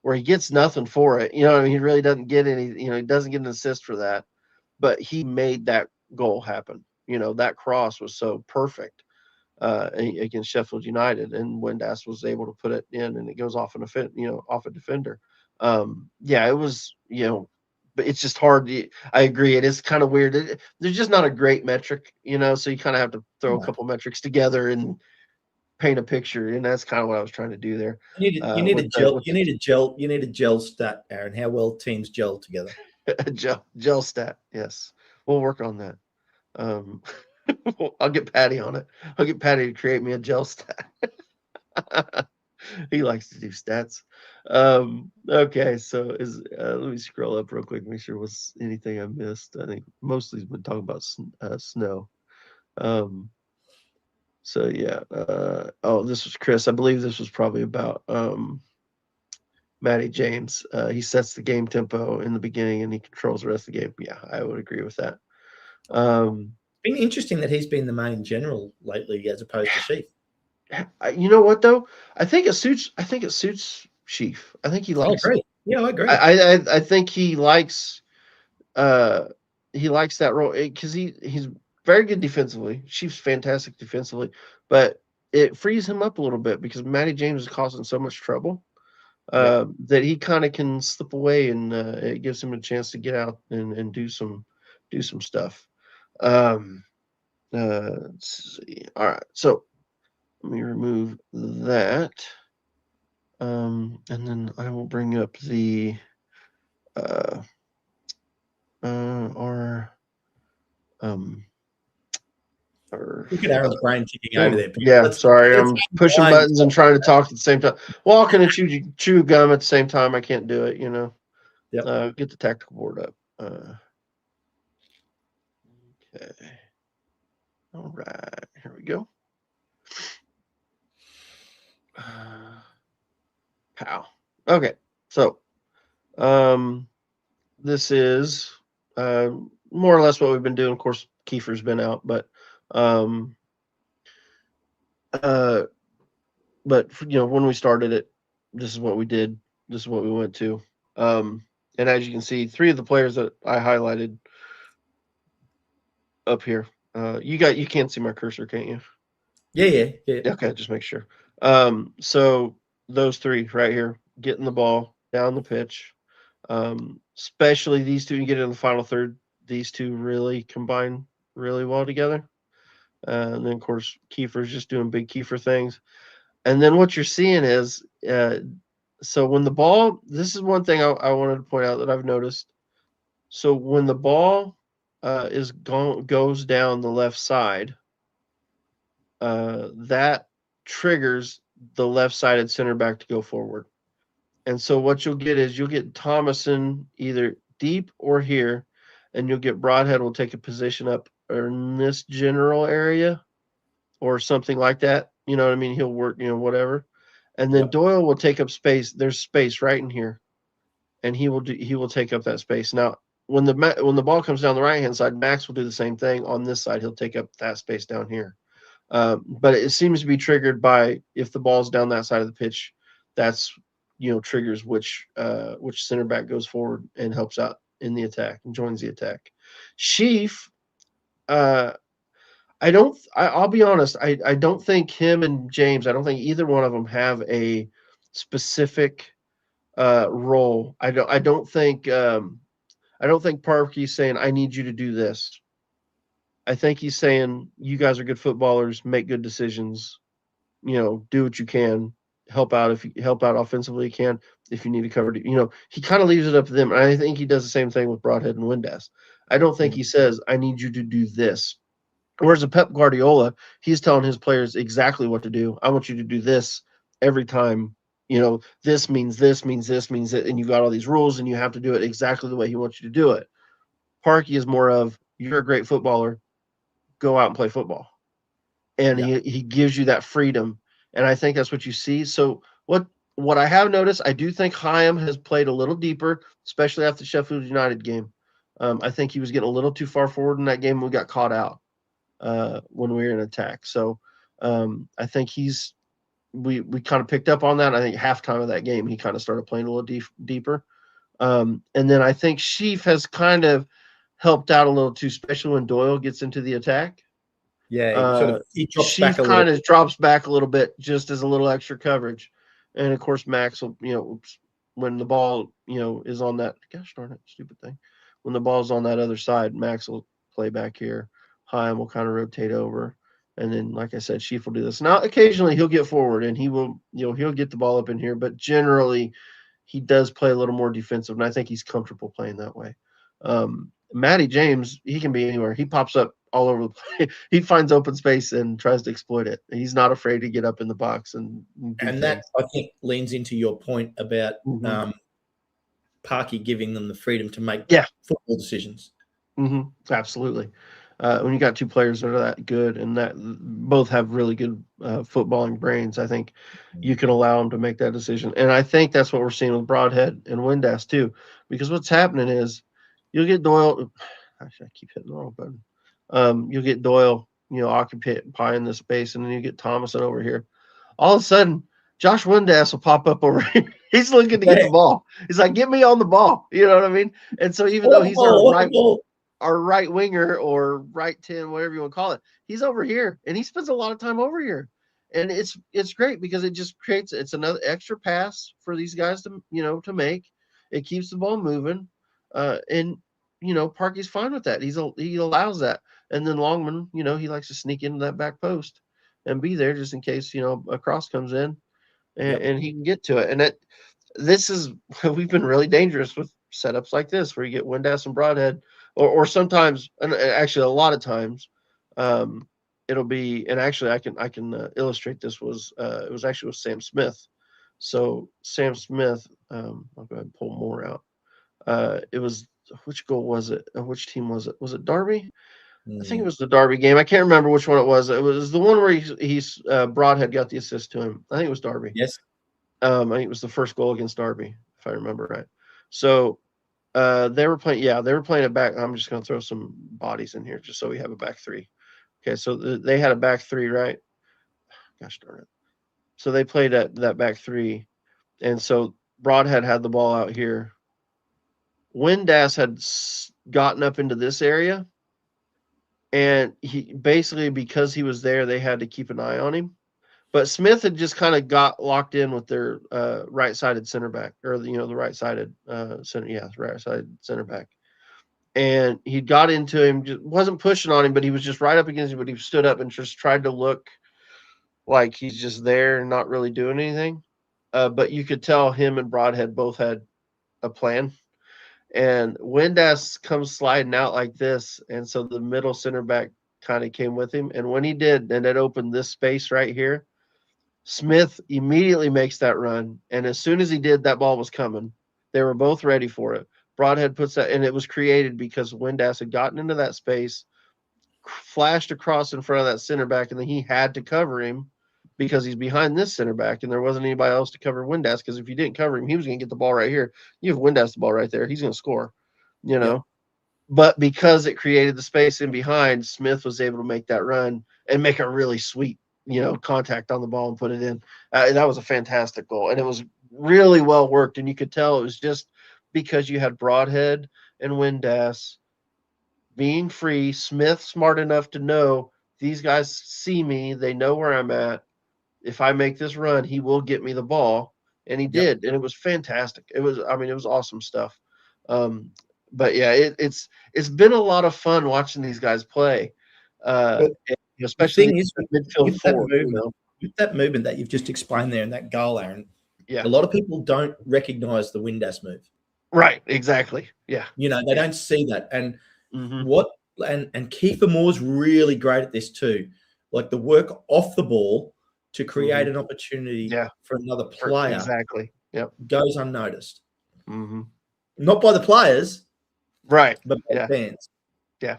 where he gets nothing for it. You know, I mean, he really doesn't get any. You know, he doesn't get an assist for that, but he made that goal happen. You know, that cross was so perfect against Sheffield United, and Windass was able to put it in, and it goes off off a defender. Yeah, it was but it's just hard. I agree. It is kind of weird. There's just not a great metric, you know, so you kind of have to throw a couple metrics together and paint a picture, and that's kind of what I was trying to do there. You need a gel. You need a gel stat, Aaron. How well teams gel together. Gel stat. Yes, we'll work on that. Um, I'll get Patty on it. I'll get Patty to create me a gel stat. He likes to do stats. Okay, so let me scroll up real quick, make sure was anything I missed. I think mostly been talking about snow. So yeah. Oh, this was Chris. I believe this was probably about Matty James. He sets the game tempo in the beginning and he controls the rest of the game. Yeah, I would agree with that. It's been interesting that he's been the main general lately as opposed to Sheaf. You know what though? I think it suits Sheaf. I think he likes I agree. it. Yeah, I agree. I think he likes that role because he's very good defensively. Sheaf's fantastic defensively, but it frees him up a little bit because Matty James is causing so much trouble that he kind of can slip away, and it gives him a chance to get out and do some stuff. Let's see. All right, so let me remove that. And then I will bring up the our Look at Aaron's brain ticking over there. yeah, sorry, I'm pushing blind. buttons and trying to talk at the same time. Walking and chew gum at the same time. I can't do it. You know. Yep. Get the tactical board up. Okay. All right. Here we go. Pow. Okay. So, this is more or less what we've been doing. Of course, Kiefer's been out, but when we started it, this is what we did. This is what we went to. And as you can see, 3 of the players that I highlighted up here. You can't see my cursor, can't you? Yeah. Okay, just make sure. So those 3 right here, getting the ball down the pitch. Especially these 2, you get in the final third. These 2 really combine really well together. And then of course Kiefer's just doing big Kiefer things. And then what you're seeing is, so when the ball, this is one thing I wanted to point out that I've noticed. So when the ball goes down the left side, that triggers the left-sided center back to go forward. And so what you'll get is you'll get Thomason either deep or here, and you'll get Broadhead will take a position up in this general area or something like that. You know what I mean? He'll work, whatever. And then Yep. Doyle will take up space. There's space right in here, and he will take up that space. Now, when the ball comes down the right hand side, Max will do the same thing on this side. He'll take up that space down here. But it seems to be triggered by if the ball's down that side of the pitch, that's triggers which center back goes forward and helps out in the attack and joins the attack. Sheaf, uh, I'll be honest. I don't think him and James. I don't think either one of them have a specific role. I don't think Parkey's saying I need you to do this. I think he's saying you guys are good footballers, make good decisions, do what you can, help out if you help out offensively you can. If you need to cover, he kind of leaves it up to them. And I think he does the same thing with Broadhead and Windass. I don't think Mm. he says I need you to do this. Whereas a Pep Guardiola, he's telling his players exactly what to do. I want you to do this every time. This means this means this means it, and you got all these rules, and you have to do it exactly the way he wants you to do it. Parkey is more of you're a great footballer, go out and play football, and Yeah. he gives you that freedom, and I think that's what you see. So what I have noticed, I do think Hyam has played a little deeper, especially after the Sheffield United game. I think he was getting a little too far forward in that game. We got caught out when we were in attack. So I think we kind of picked up on that. I think halftime of that game he kind of started playing a little deeper. And then I think Sheaf has kind of helped out a little too, especially when Doyle gets into the attack. Yeah. He drops back Sheaf a little. kind of drops back a little bit just as a little extra coverage. And of course, Max will, when the ball, is on that, gosh darn it, stupid thing. When the ball's on that other side, Max will play back here. Heim will kind of rotate over. And then, like I said, Sheaf will do this. Now, occasionally he'll get forward and he will, he'll get the ball up in here, but generally he does play a little more defensive. And I think he's comfortable playing that way. Matty James, he can be anywhere. He pops up all over the place. He finds open space and tries to exploit it. He's not afraid to get up in the box and do And that, things. I think, leans into your point about Mm-hmm. Parky giving them the freedom to make Yeah. football decisions. Mm-hmm. Absolutely. When you got two players that are that good and that both have really good footballing brains, I think you can allow them to make that decision. And I think that's what we're seeing with Broadhead and Windass too, because what's happening is you'll get Doyle. Actually, I keep hitting the wrong button. You'll get Doyle, occupying the space, and then you get Thomason over here. All of a sudden, Josh Windass will pop up over here. He's looking to get the ball. He's like, "Get me on the ball." You know what I mean? And so even though he's our right winger or right 10, whatever you want to call it, he's over here and he spends a lot of time over here. And it's great because it just creates it's another extra pass for these guys to make. It keeps the ball moving. And Parky's fine with that. He allows that. And then Longman, he likes to sneak into that back post and be there just in case, a cross comes in Yep. and he can get to it. And this is we've been really dangerous with setups like this where you get Windass and Broadhead, or sometimes, and actually a lot of times, it'll be. And actually, I can illustrate this was it was actually with Sam Smith. So Sam Smith, I'll go ahead and pull more out. It was which goal was it? Which team was it? Was it Derby? I think it was the Derby game. I can't remember which one it was. It was the one where he's Broadhead got the assist to him. I think it was Derby. Yes. I think it was the first goal against Derby, if I remember right. So they were playing. Yeah, they were playing it back. I'm just going to throw some bodies in here just so we have a back three. Okay, so they had a back three, right? Gosh darn it. So they played that back three, and so Broadhead had the ball out here. Windass had gotten up into this area, and he basically because he was there, they had to keep an eye on him. But Smith had just kind of got locked in with their right-sided center back, or the right-sided center, right-sided center back, and he got into him, just wasn't pushing on him, but he was just right up against him. But he stood up and just tried to look like he's just there and not really doing anything. But you could tell him and Broadhead both had a plan. And Windass comes sliding out like this, and so the middle center back kind of came with him. And when he did, and it opened this space right here. Smith immediately makes that run, and as soon as he did, that ball was coming. They were both ready for it. Broadhead puts that, and it was created because Windass had gotten into that space, flashed across in front of that center back, and then he had to cover him because he's behind this center back, and there wasn't anybody else to cover Windass. Because if you didn't cover him, he was going to get the ball right here. You have Windass the ball right there, he's going to score. You Yep. know, but because it created the space in behind, Smith was able to make that run and make a really sweet, contact on the ball and put it in. That was a fantastic goal, and it was really well worked. And you could tell it was just because you had Broadhead and Windass being free. Smith smart enough to know these guys see me, they know where I'm at. If I make this run, he will get me the ball, and he Yep. did, and it was fantastic. It was, I mean, it was awesome stuff. Um, but yeah, it's been a lot of fun watching these guys play, Well, the especially thing is, the midfield with that four. movement, that you've just explained there and that goal, Aaron, Yeah, a lot of people don't recognize the Windass move. right, exactly. Yeah, They don't see that. And mm-hmm. what and Kiefer Moore's really great at this too. Like the work off the ball to create Mm-hmm. an opportunity Yeah, for another player exactly. Yep. goes unnoticed. Mm-hmm. Not by the players, Right. but by Yeah. the fans. Yeah.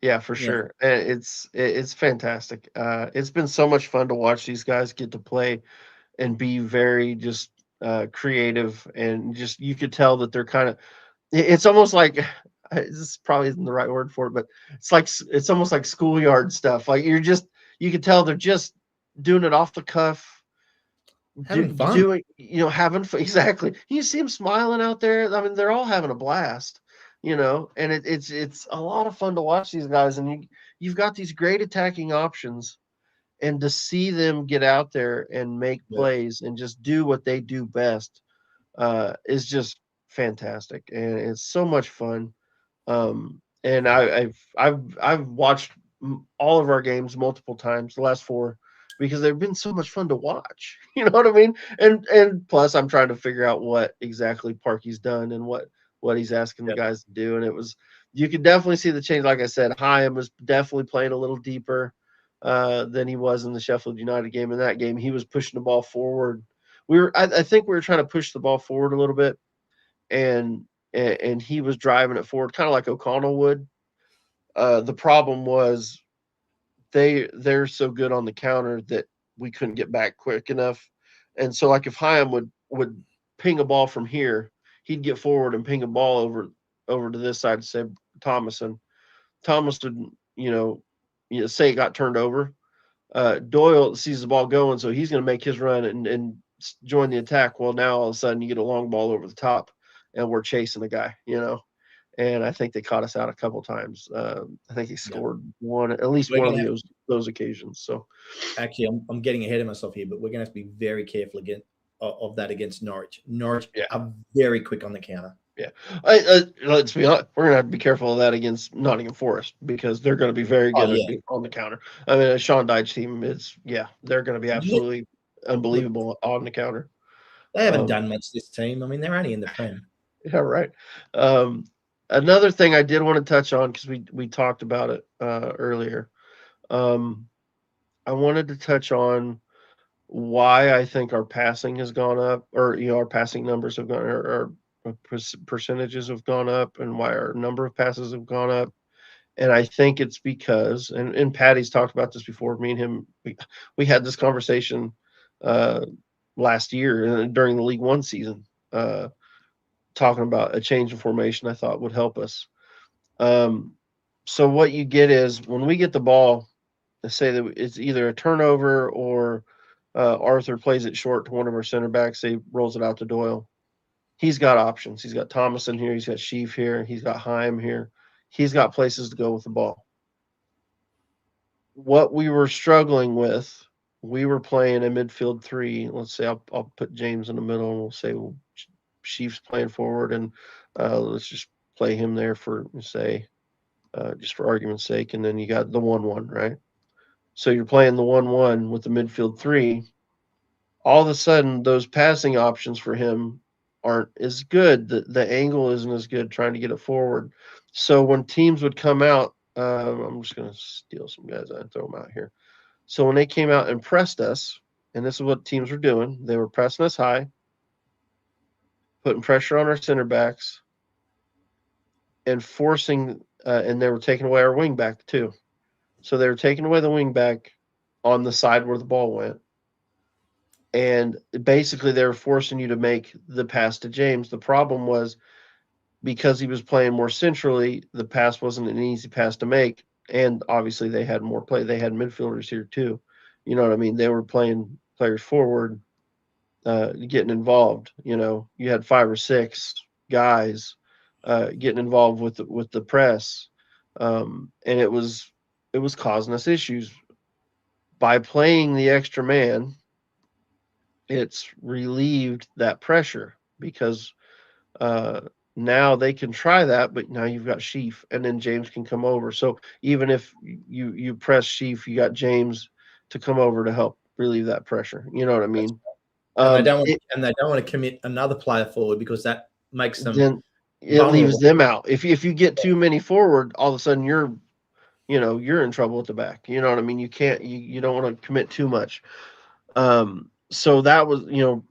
Yeah, for Yeah. sure. It's fantastic. It's been so much fun to watch these guys get to play and be very just creative, and just you could tell that they're kind of. It's almost like this probably isn't the right word for it, but it's almost like schoolyard stuff. Like you could tell they're just doing it off the cuff, Having fun. doing having fun. Exactly. You see them smiling out there. I mean, they're all having a blast. And it's a lot of fun to watch these guys, and you've got these great attacking options, and to see them get out there and make Yeah. plays and just do what they do best is just fantastic, and it's so much fun. And I've watched all of our games multiple times, the last four, because they've been so much fun to watch. You know what I mean? And plus, I'm trying to figure out what exactly Parky's done and what he's asking the Yeah. guys to do. And you could definitely see the change. Like I said, Hyam was definitely playing a little deeper than he was in the Sheffield United game. In that game, he was pushing the ball forward. I think we were trying to push the ball forward a little bit, and and he was driving it forward, kind of like O'Connell would. The problem was they're so good on the counter that we couldn't get back quick enough, and so like if Hyam would ping a ball from here, he'd get forward and ping a ball over to this side to say Thomas, and Thomas would say it got turned over. Doyle sees the ball going, so he's going to make his run and join the attack. Well, now all of a sudden you get a long ball over the top, and we're chasing the guy, And I think they caught us out a couple times. I think he Yeah. scored at least We're one of gonna have, those occasions. So actually, I'm getting ahead of myself here, but we're going to have to be very careful of that against Norwich. Norwich yeah, are very quick on the counter. yeah. Let's be honest. We're gonna have to be careful of that against Nottingham Forest, because they're going to be very Oh good yeah, on the counter. I mean, a Sean Dyche team is they're going to be yeah. absolutely Look, unbelievable on the counter. they haven't Um, done much this team. I mean, they're only in the Prem. Yeah, right. Um, Another thing I did want to touch on, because we talked about it earlier. Um, I wanted to touch on why I think our passing has gone up, or our passing numbers have gone, or percentages have gone up, and why our number of passes have gone up. And I think it's because, and Patty's talked about this before. Me and him, we had this conversation uh, last year during the League One season. Talking about a change in formation I thought would help us. Um, so what you get is when we get the ball, let's say that it's either a turnover or Arthur plays it short to one of our center backs, say rolls it out to Doyle. He's got options. He's got Thomas in here. He's got Sheaf here. He's got Heim here. He's got places to go with the ball. What we were struggling with, we were playing a midfield three. Let's say I'll put James in the middle, and we'll say, well, Sheaf's playing forward, and let's just play him there for say, just for argument's sake, and then you got the 1-1, right? So you're playing the 1-1 with the midfield three. All of a sudden, those passing options for him aren't as good. The angle isn't as good trying to get it forward. So when teams would come out, I'm just going to steal some guys and throw them out here. So when they came out and pressed us, and this is what teams were doing. They were pressing us high, putting pressure on our center backs, and forcing, and they were taking away our wing back too. So they were taking away the wing back on the side where the ball went, and basically they were forcing you to make the pass to James. The problem was because he was playing more centrally, the pass wasn't an easy pass to make. And obviously they had more play. They had midfielders here too. You know what I mean? They were playing players forward, getting involved. You know, you had 5 or 6 guys getting involved with the press, and it was causing us issues. By playing the extra man, it's relieved that pressure because uh, now they can try that, but now you've got Sheaf, and then James can come over. So even if you press Sheaf, you got James to come over to help relieve that pressure. You know what I mean? And they don't want It, and they don't want to commit another player forward because that makes them then it leaves vulnerable. them out. If you get too many forward, all of a sudden you're in trouble at the back. You know what I mean? You don't want to commit too much. So that was,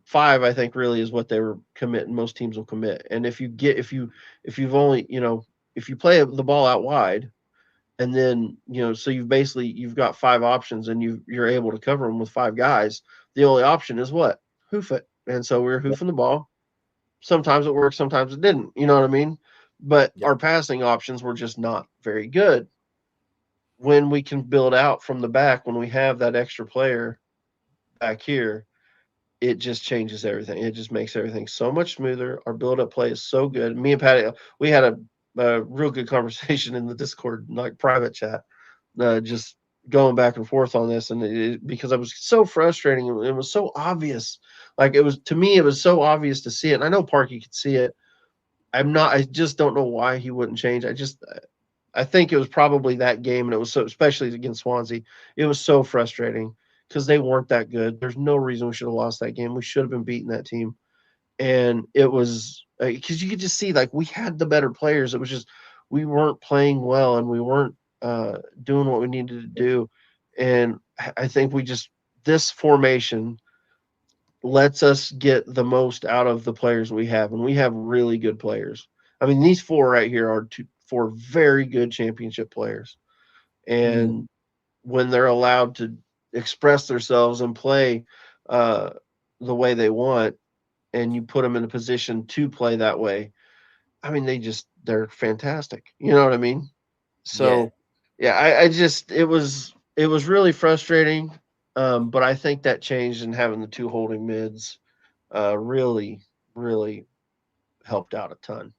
5, I think, really is what they were committing. Most teams will commit. And if you've only, if you play the ball out wide, and then, so you've got 5 options, and you're able to cover them with 5 guys. The only option is what? Hoof it. And so we were hoofing the ball. Sometimes it worked, sometimes it didn't. You know what I mean? But Yeah. our passing options were just not very good. When we can build out from the back, when we have that extra player back here, it just changes everything. It just makes everything so much smoother. Our build up play is so good. Me and Patty, we had a real good conversation in the Discord, like private chat, just going back and forth on this. And because I was so frustrating, it was so obvious. Like, it was, to me, it was so obvious to see it. And I know Parky could see it. I just don't know why he wouldn't change. I think it was probably that game, and it was so, especially against Swansea, it was so frustrating because they weren't that good. There's no reason we should have lost that game. We should have been beating that team, and it was because you could just see, like, we had the better players. It was just we weren't playing well, and we weren't doing what we needed to do. And I think we just, this formation lets us get the most out of the players we have, and we have really good players. I mean, these 4 right here are 4 very good championship players, Mm. and when they're allowed to express themselves and play uh, the way they want, and you put them in a position to play that way, I mean, they're fantastic. You know what I mean? Yeah. So, yeah, I just, it was really frustrating, but I think that changed, in having the 2 holding mids really, really helped out a ton.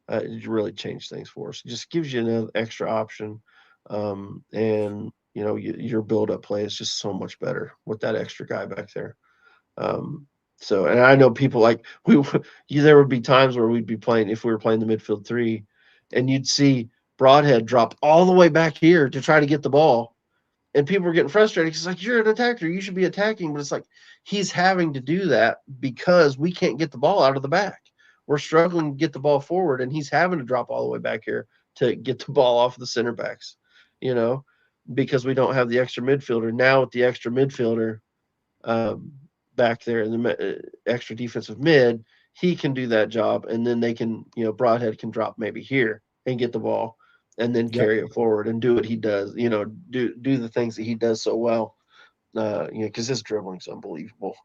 It really changed things for us. It just gives you an extra option, and your build up play is just so much better with that extra guy back there. Um, so, and I know people, like, there would be times where we'd be playing, if we were playing the midfield 3, and you'd see Broadhead drop all the way back here to try to get the ball, and people were getting frustrated because, like, you're an attacker, you should be attacking, but it's like he's having to do that because we can't get the ball out of the back. We're struggling to get the ball forward, and he's having to drop all the way back here to get the ball off the center backs, you know, because we don't have the extra midfielder. Now with the extra midfielder um, back there in the extra defensive mid, he can do that job, and then they can, Broadhead can drop maybe here and get the ball, and then Yep. carry it forward and do what he does. Do the things that he does so well. Because his dribbling's unbelievable.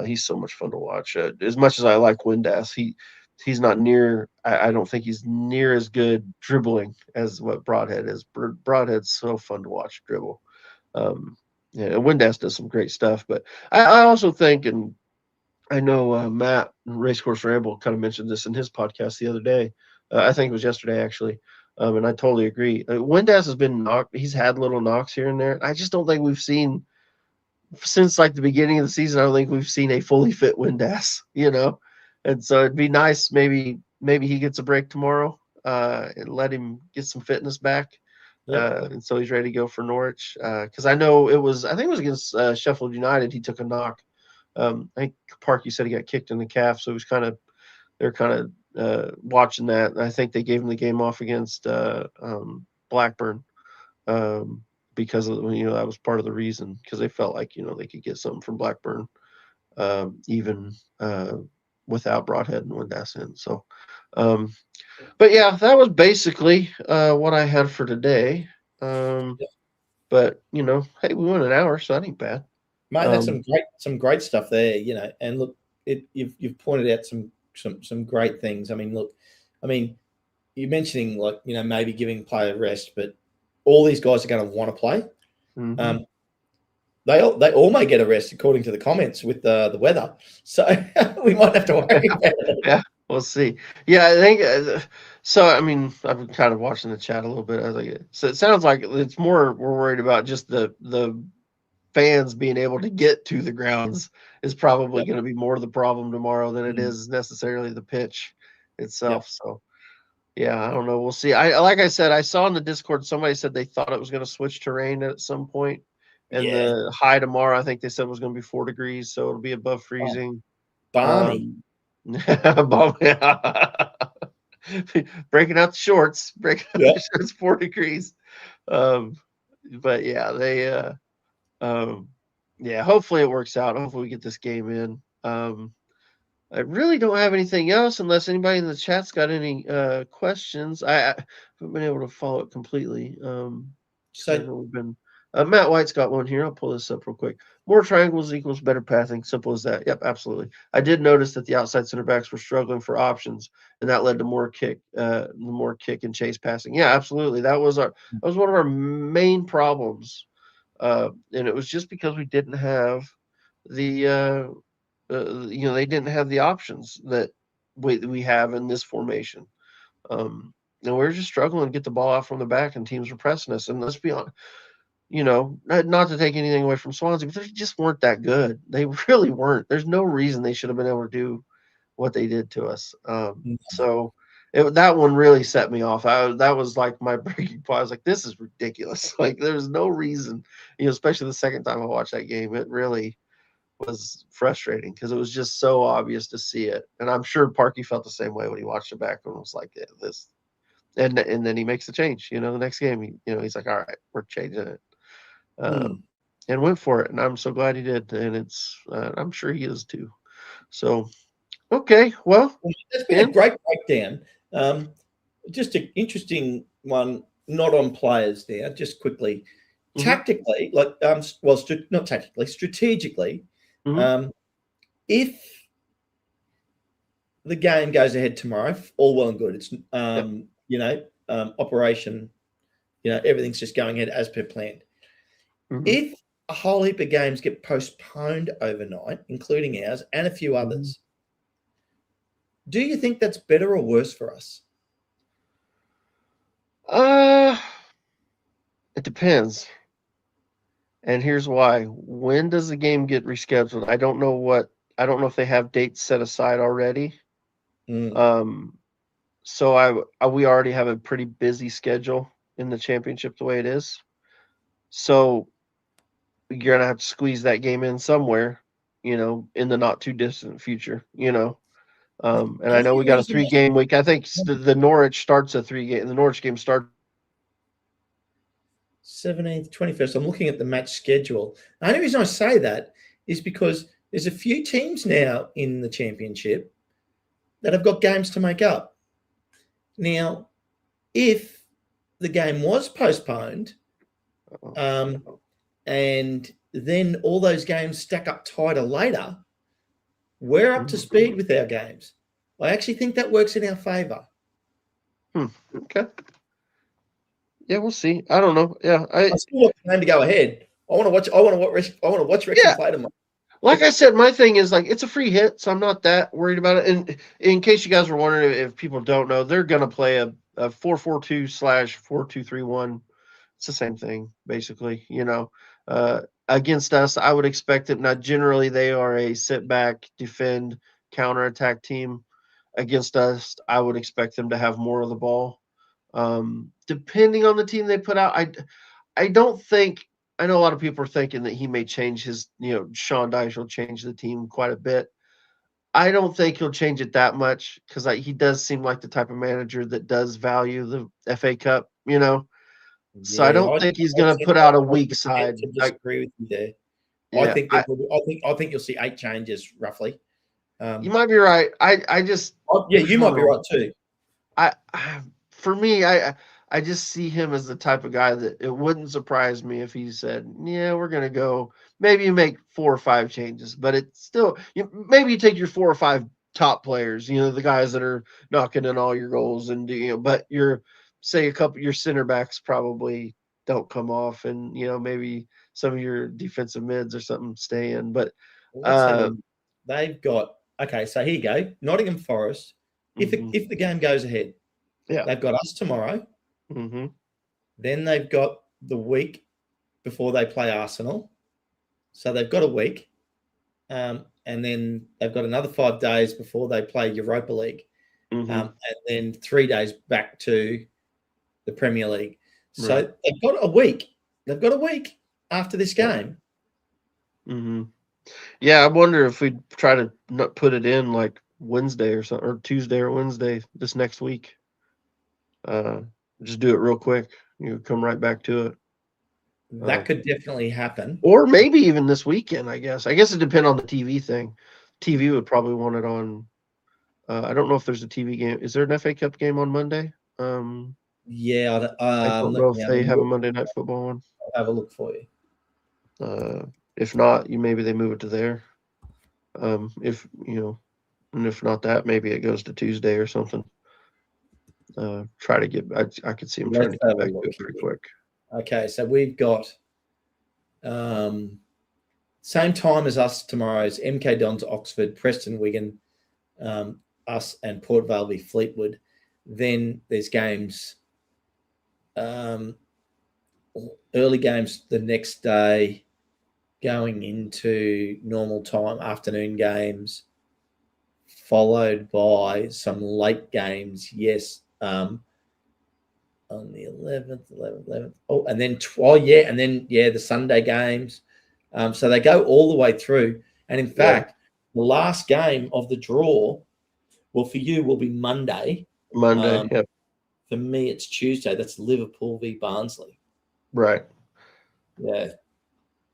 He's so much fun to watch. As much as I like Windass, he's not near. I don't think he's near as good dribbling as what Broadhead is. Broadhead's so fun to watch dribble. Um, yeah, and Windass does some great stuff, but I also think, and I know Matt Racecourse Ramble kind of mentioned this in his podcast the other day. I think it was yesterday, actually. And I totally agree. Windass has been knocked. He's had little knocks here and there. I just don't think we've seen, since like the beginning of the season, I don't think we've seen a fully fit Windass. And so it'd be nice, maybe he gets a break tomorrow, and let him get some fitness back. Yep. And so he's ready to go for Norwich. Because I think it was against Sheffield United, he took a knock. I think Parky said he got kicked in the calf, so they're kind of watching that. I think they gave him the game off against Blackburn. Um, because of that was part of the reason, because they felt like they could get something from Blackburn, even without Broadhead and Windass in. So, but yeah, that was basically what I had for today. But hey, we went an hour, so that ain't bad. Mate, that's some great stuff there, And look, you've pointed out some great things. I mean, look, you're mentioning maybe giving player rest, but all these guys are going to want to play. Mm-hmm. They all may get a rest according to the comments with the weather, so we might have to worry about it. Yeah, we'll see. Yeah, I think so. I mean, I've been kind of watching the chat a little bit. I was like, so it sounds like it's more we're worried about just the fans being able to get to the grounds is probably Yep. going to be more of the problem tomorrow than it Mm. is necessarily the pitch itself. Yep. So yeah, I don't know. We'll see. Like I said, I saw in the Discord somebody said they thought it was going to switch to rain at some point, and Yeah. the high tomorrow I think they said was going to be 4 degrees, so it'll be above freezing. Balmy. Breaking out the shorts, Yep. 4 degrees. But yeah, they yeah, hopefully it works out. Hopefully we get this game in. I really don't have anything else unless anybody in the chat's got any questions. I haven't been able to follow it completely. Because I know we've been Matt White's got one here. I'll pull this up real quick. More triangles equals better pathing. Simple as that. Yep, absolutely. I did notice that the outside center backs were struggling for options, and that led to more kick and chase passing. Yeah, absolutely. That was one of our main problems. And it was just because we didn't have the they didn't have the options that we have in this formation. And we were just struggling to get the ball out from the back, and teams were pressing us. And let's be honest, not to take anything away from Swansea, but they just weren't that good. They really weren't. There's no reason they should have been able to do what they did to us. So that one really set me off. That was like my breaking point. I was like, this is ridiculous. Like, there's no reason, especially the second time I watched that game, it really was frustrating because it was just so obvious to see it. And I'm sure Parky felt the same way when he watched it back and was like, yeah, this. And then he makes the change. The next game, he's like, all right, we're changing it. And went for it. And I'm so glad he did. And I'm sure he is too. So, okay, well, that's been a great breakdown. Just an interesting one, not on players now, just quickly. Tactically, not tactically, strategically, if the game goes ahead tomorrow, all well and good. It's operation, everything's just going ahead as per planned. If a whole heap of games get postponed overnight, including ours and a few others, do you think that's better or worse for us? It depends. And here's why. When does the game get rescheduled? I don't know if they have dates set aside already. So we already have a pretty busy schedule in the championship the way it is. So you're gonna have to squeeze that game in somewhere, in the not too distant future, And I know we got a 3-game week. I think the Norwich starts a 3-game. The Norwich game starts 17th, 21st. I'm looking at the match schedule. The only reason I say that is because there's a few teams now in the championship that have got games to make up. Now, if the game was postponed, and then all those games stack up tighter later, we're up to speed with our games. I actually think that works in our favour. Okay. Yeah, we'll see. I don't know. Yeah, I still want the game to go ahead. I want to watch Wrexham play tomorrow. Like I said, my thing is it's a free hit, so I'm not that worried about it. And in case you guys were wondering, if people don't know, they're gonna play a 4-4-2/4-2-3-1. It's the same thing, basically. Against us, I would expect it. Now, generally, they are a sit back, defend, counterattack team. Against us, I would expect them to have more of the ball. Depending on the team they put out, I don't think. I know a lot of people are thinking that he may change his, Sean Dyche will change the team quite a bit. I don't think he'll change it that much because he does seem like the type of manager that does value the FA Cup, So I don't think he's going to put out a weak side. To disagree with you there. Yeah, I think you'll see 8 changes roughly. You might be right. I just you might be right too. For me, I just see him as the type of guy that it wouldn't surprise me if he said, "Yeah, we're going to go." Maybe you make 4 or 5 changes, but it's still maybe you take your 4 or 5 top players, the guys that are knocking in all your goals, and but say a couple your center backs probably don't come off, and maybe some of your defensive mids or something stay in. But let's have a, they've got so here you go. Nottingham Forest. If the game goes ahead, they've got us tomorrow. Mm-hmm. Then they've got the week before they play Arsenal. So they've got a week. And then they've got another 5 days before they play Europa League. And then 3 days back to the Premier League. So they've got a week. They've got a week after this game. Mm-hmm. Yeah, I wonder if we'd try to not put it in like Wednesday or something, or Tuesday or Wednesday this next week. Just do it real quick. Come right back to it. That could definitely happen. Or maybe even this weekend, I guess. I guess it depends on the TV thing. TV would probably want it on. I don't know if there's a TV game. Is there an FA Cup game on Monday? Yeah, I don't know if they have a Monday Night Football one. I'll have a look for you. If not, maybe they move it to there. And if not that, maybe it goes to Tuesday or something. Try to get. I could see them trying to get back to it pretty quick. Okay, so we've got same time as us tomorrow's MK Dons Oxford, Preston Wigan, us and Port Vale v Fleetwood. Then there's games, early games the next day, going into normal time, afternoon games, followed by some late games. Yes, on the 11th. Oh, and then the Sunday games. So they go all the way through. And in fact, the last game of the draw, well, for you will be Monday. Yep. For me, it's Tuesday. That's Liverpool v Barnsley. Right. Yeah.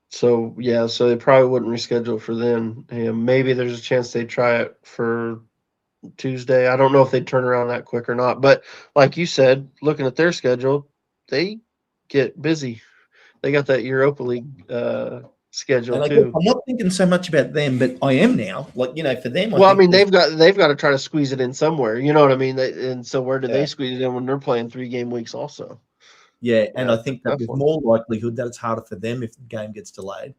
So they probably wouldn't reschedule for then. Maybe there's a chance they try it for Tuesday. I don't know if they turn around that quick or not. But like you said, looking at their schedule, they get busy. They got that Europa League schedule too. I'm not thinking so much about them, but I am now. Like for them. They've got to try to squeeze it in somewhere. You know what I mean? And so where do they squeeze it in when they're playing 3-game weeks also? Yeah, and I think that there's more likelihood that it's harder for them if the game gets delayed.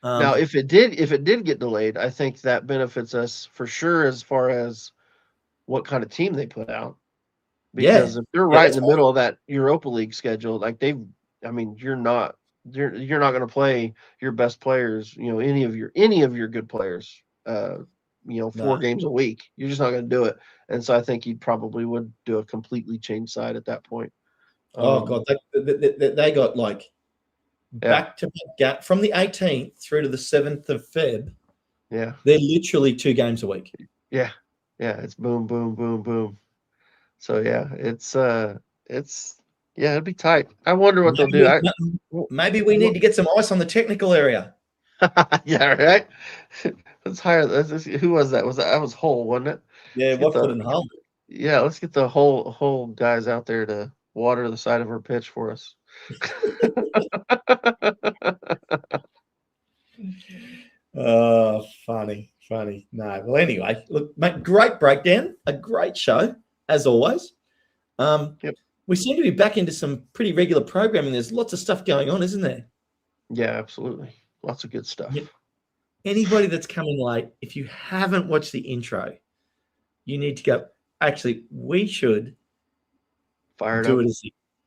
Now, if it did get delayed, I think that benefits us for sure as far as what kind of team they put out. Because if they're right in the middle of that Europa League schedule, like you're not going to play your best players, any of your good players, 4 games a week. You're just not going to do it. And so I think you probably would do a completely changed side at that point. Oh God, they got like back to back from the 18th through to the 7th of Feb. Yeah, they're literally 2 games a week. Yeah, it's boom, boom, boom, boom. So it'd be tight. I wonder what they'll do. Maybe we need to get some ice on the technical area. Yeah, right. Let's hire. Who was that? That was Hull, wasn't it? Yeah, Watford and Hull. Yeah, let's get the whole guys out there to water the side of our pitch for us. Oh, funny. No, well, anyway, look, mate, great breakdown, a great show as always. We seem to be back into some pretty regular programming. There's lots of stuff going on, isn't there? Yeah, absolutely. Lots of good stuff. Yeah. Anybody that's coming late, if you haven't watched the intro, you need to go. Actually, we should fire it do up.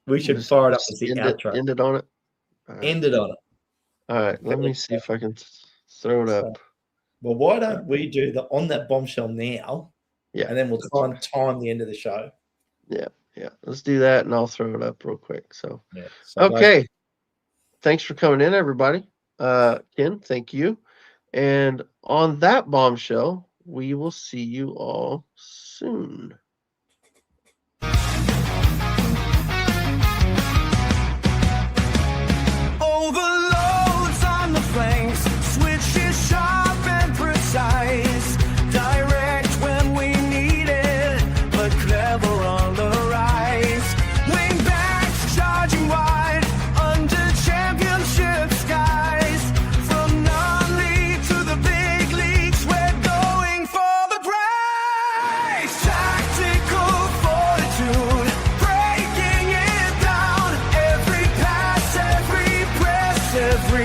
We should fire it up as the outro. End it on it. End it on it. All right. Let me see if I can throw it up. Well, why don't we do the on that bombshell now? Yeah. And then we'll try and time the end of the show. Yeah. Let's do that, and I'll throw it up real quick. So okay. Thanks for coming in, everybody. Ken, thank you. And on that bombshell, we will see you all soon.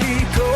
we go.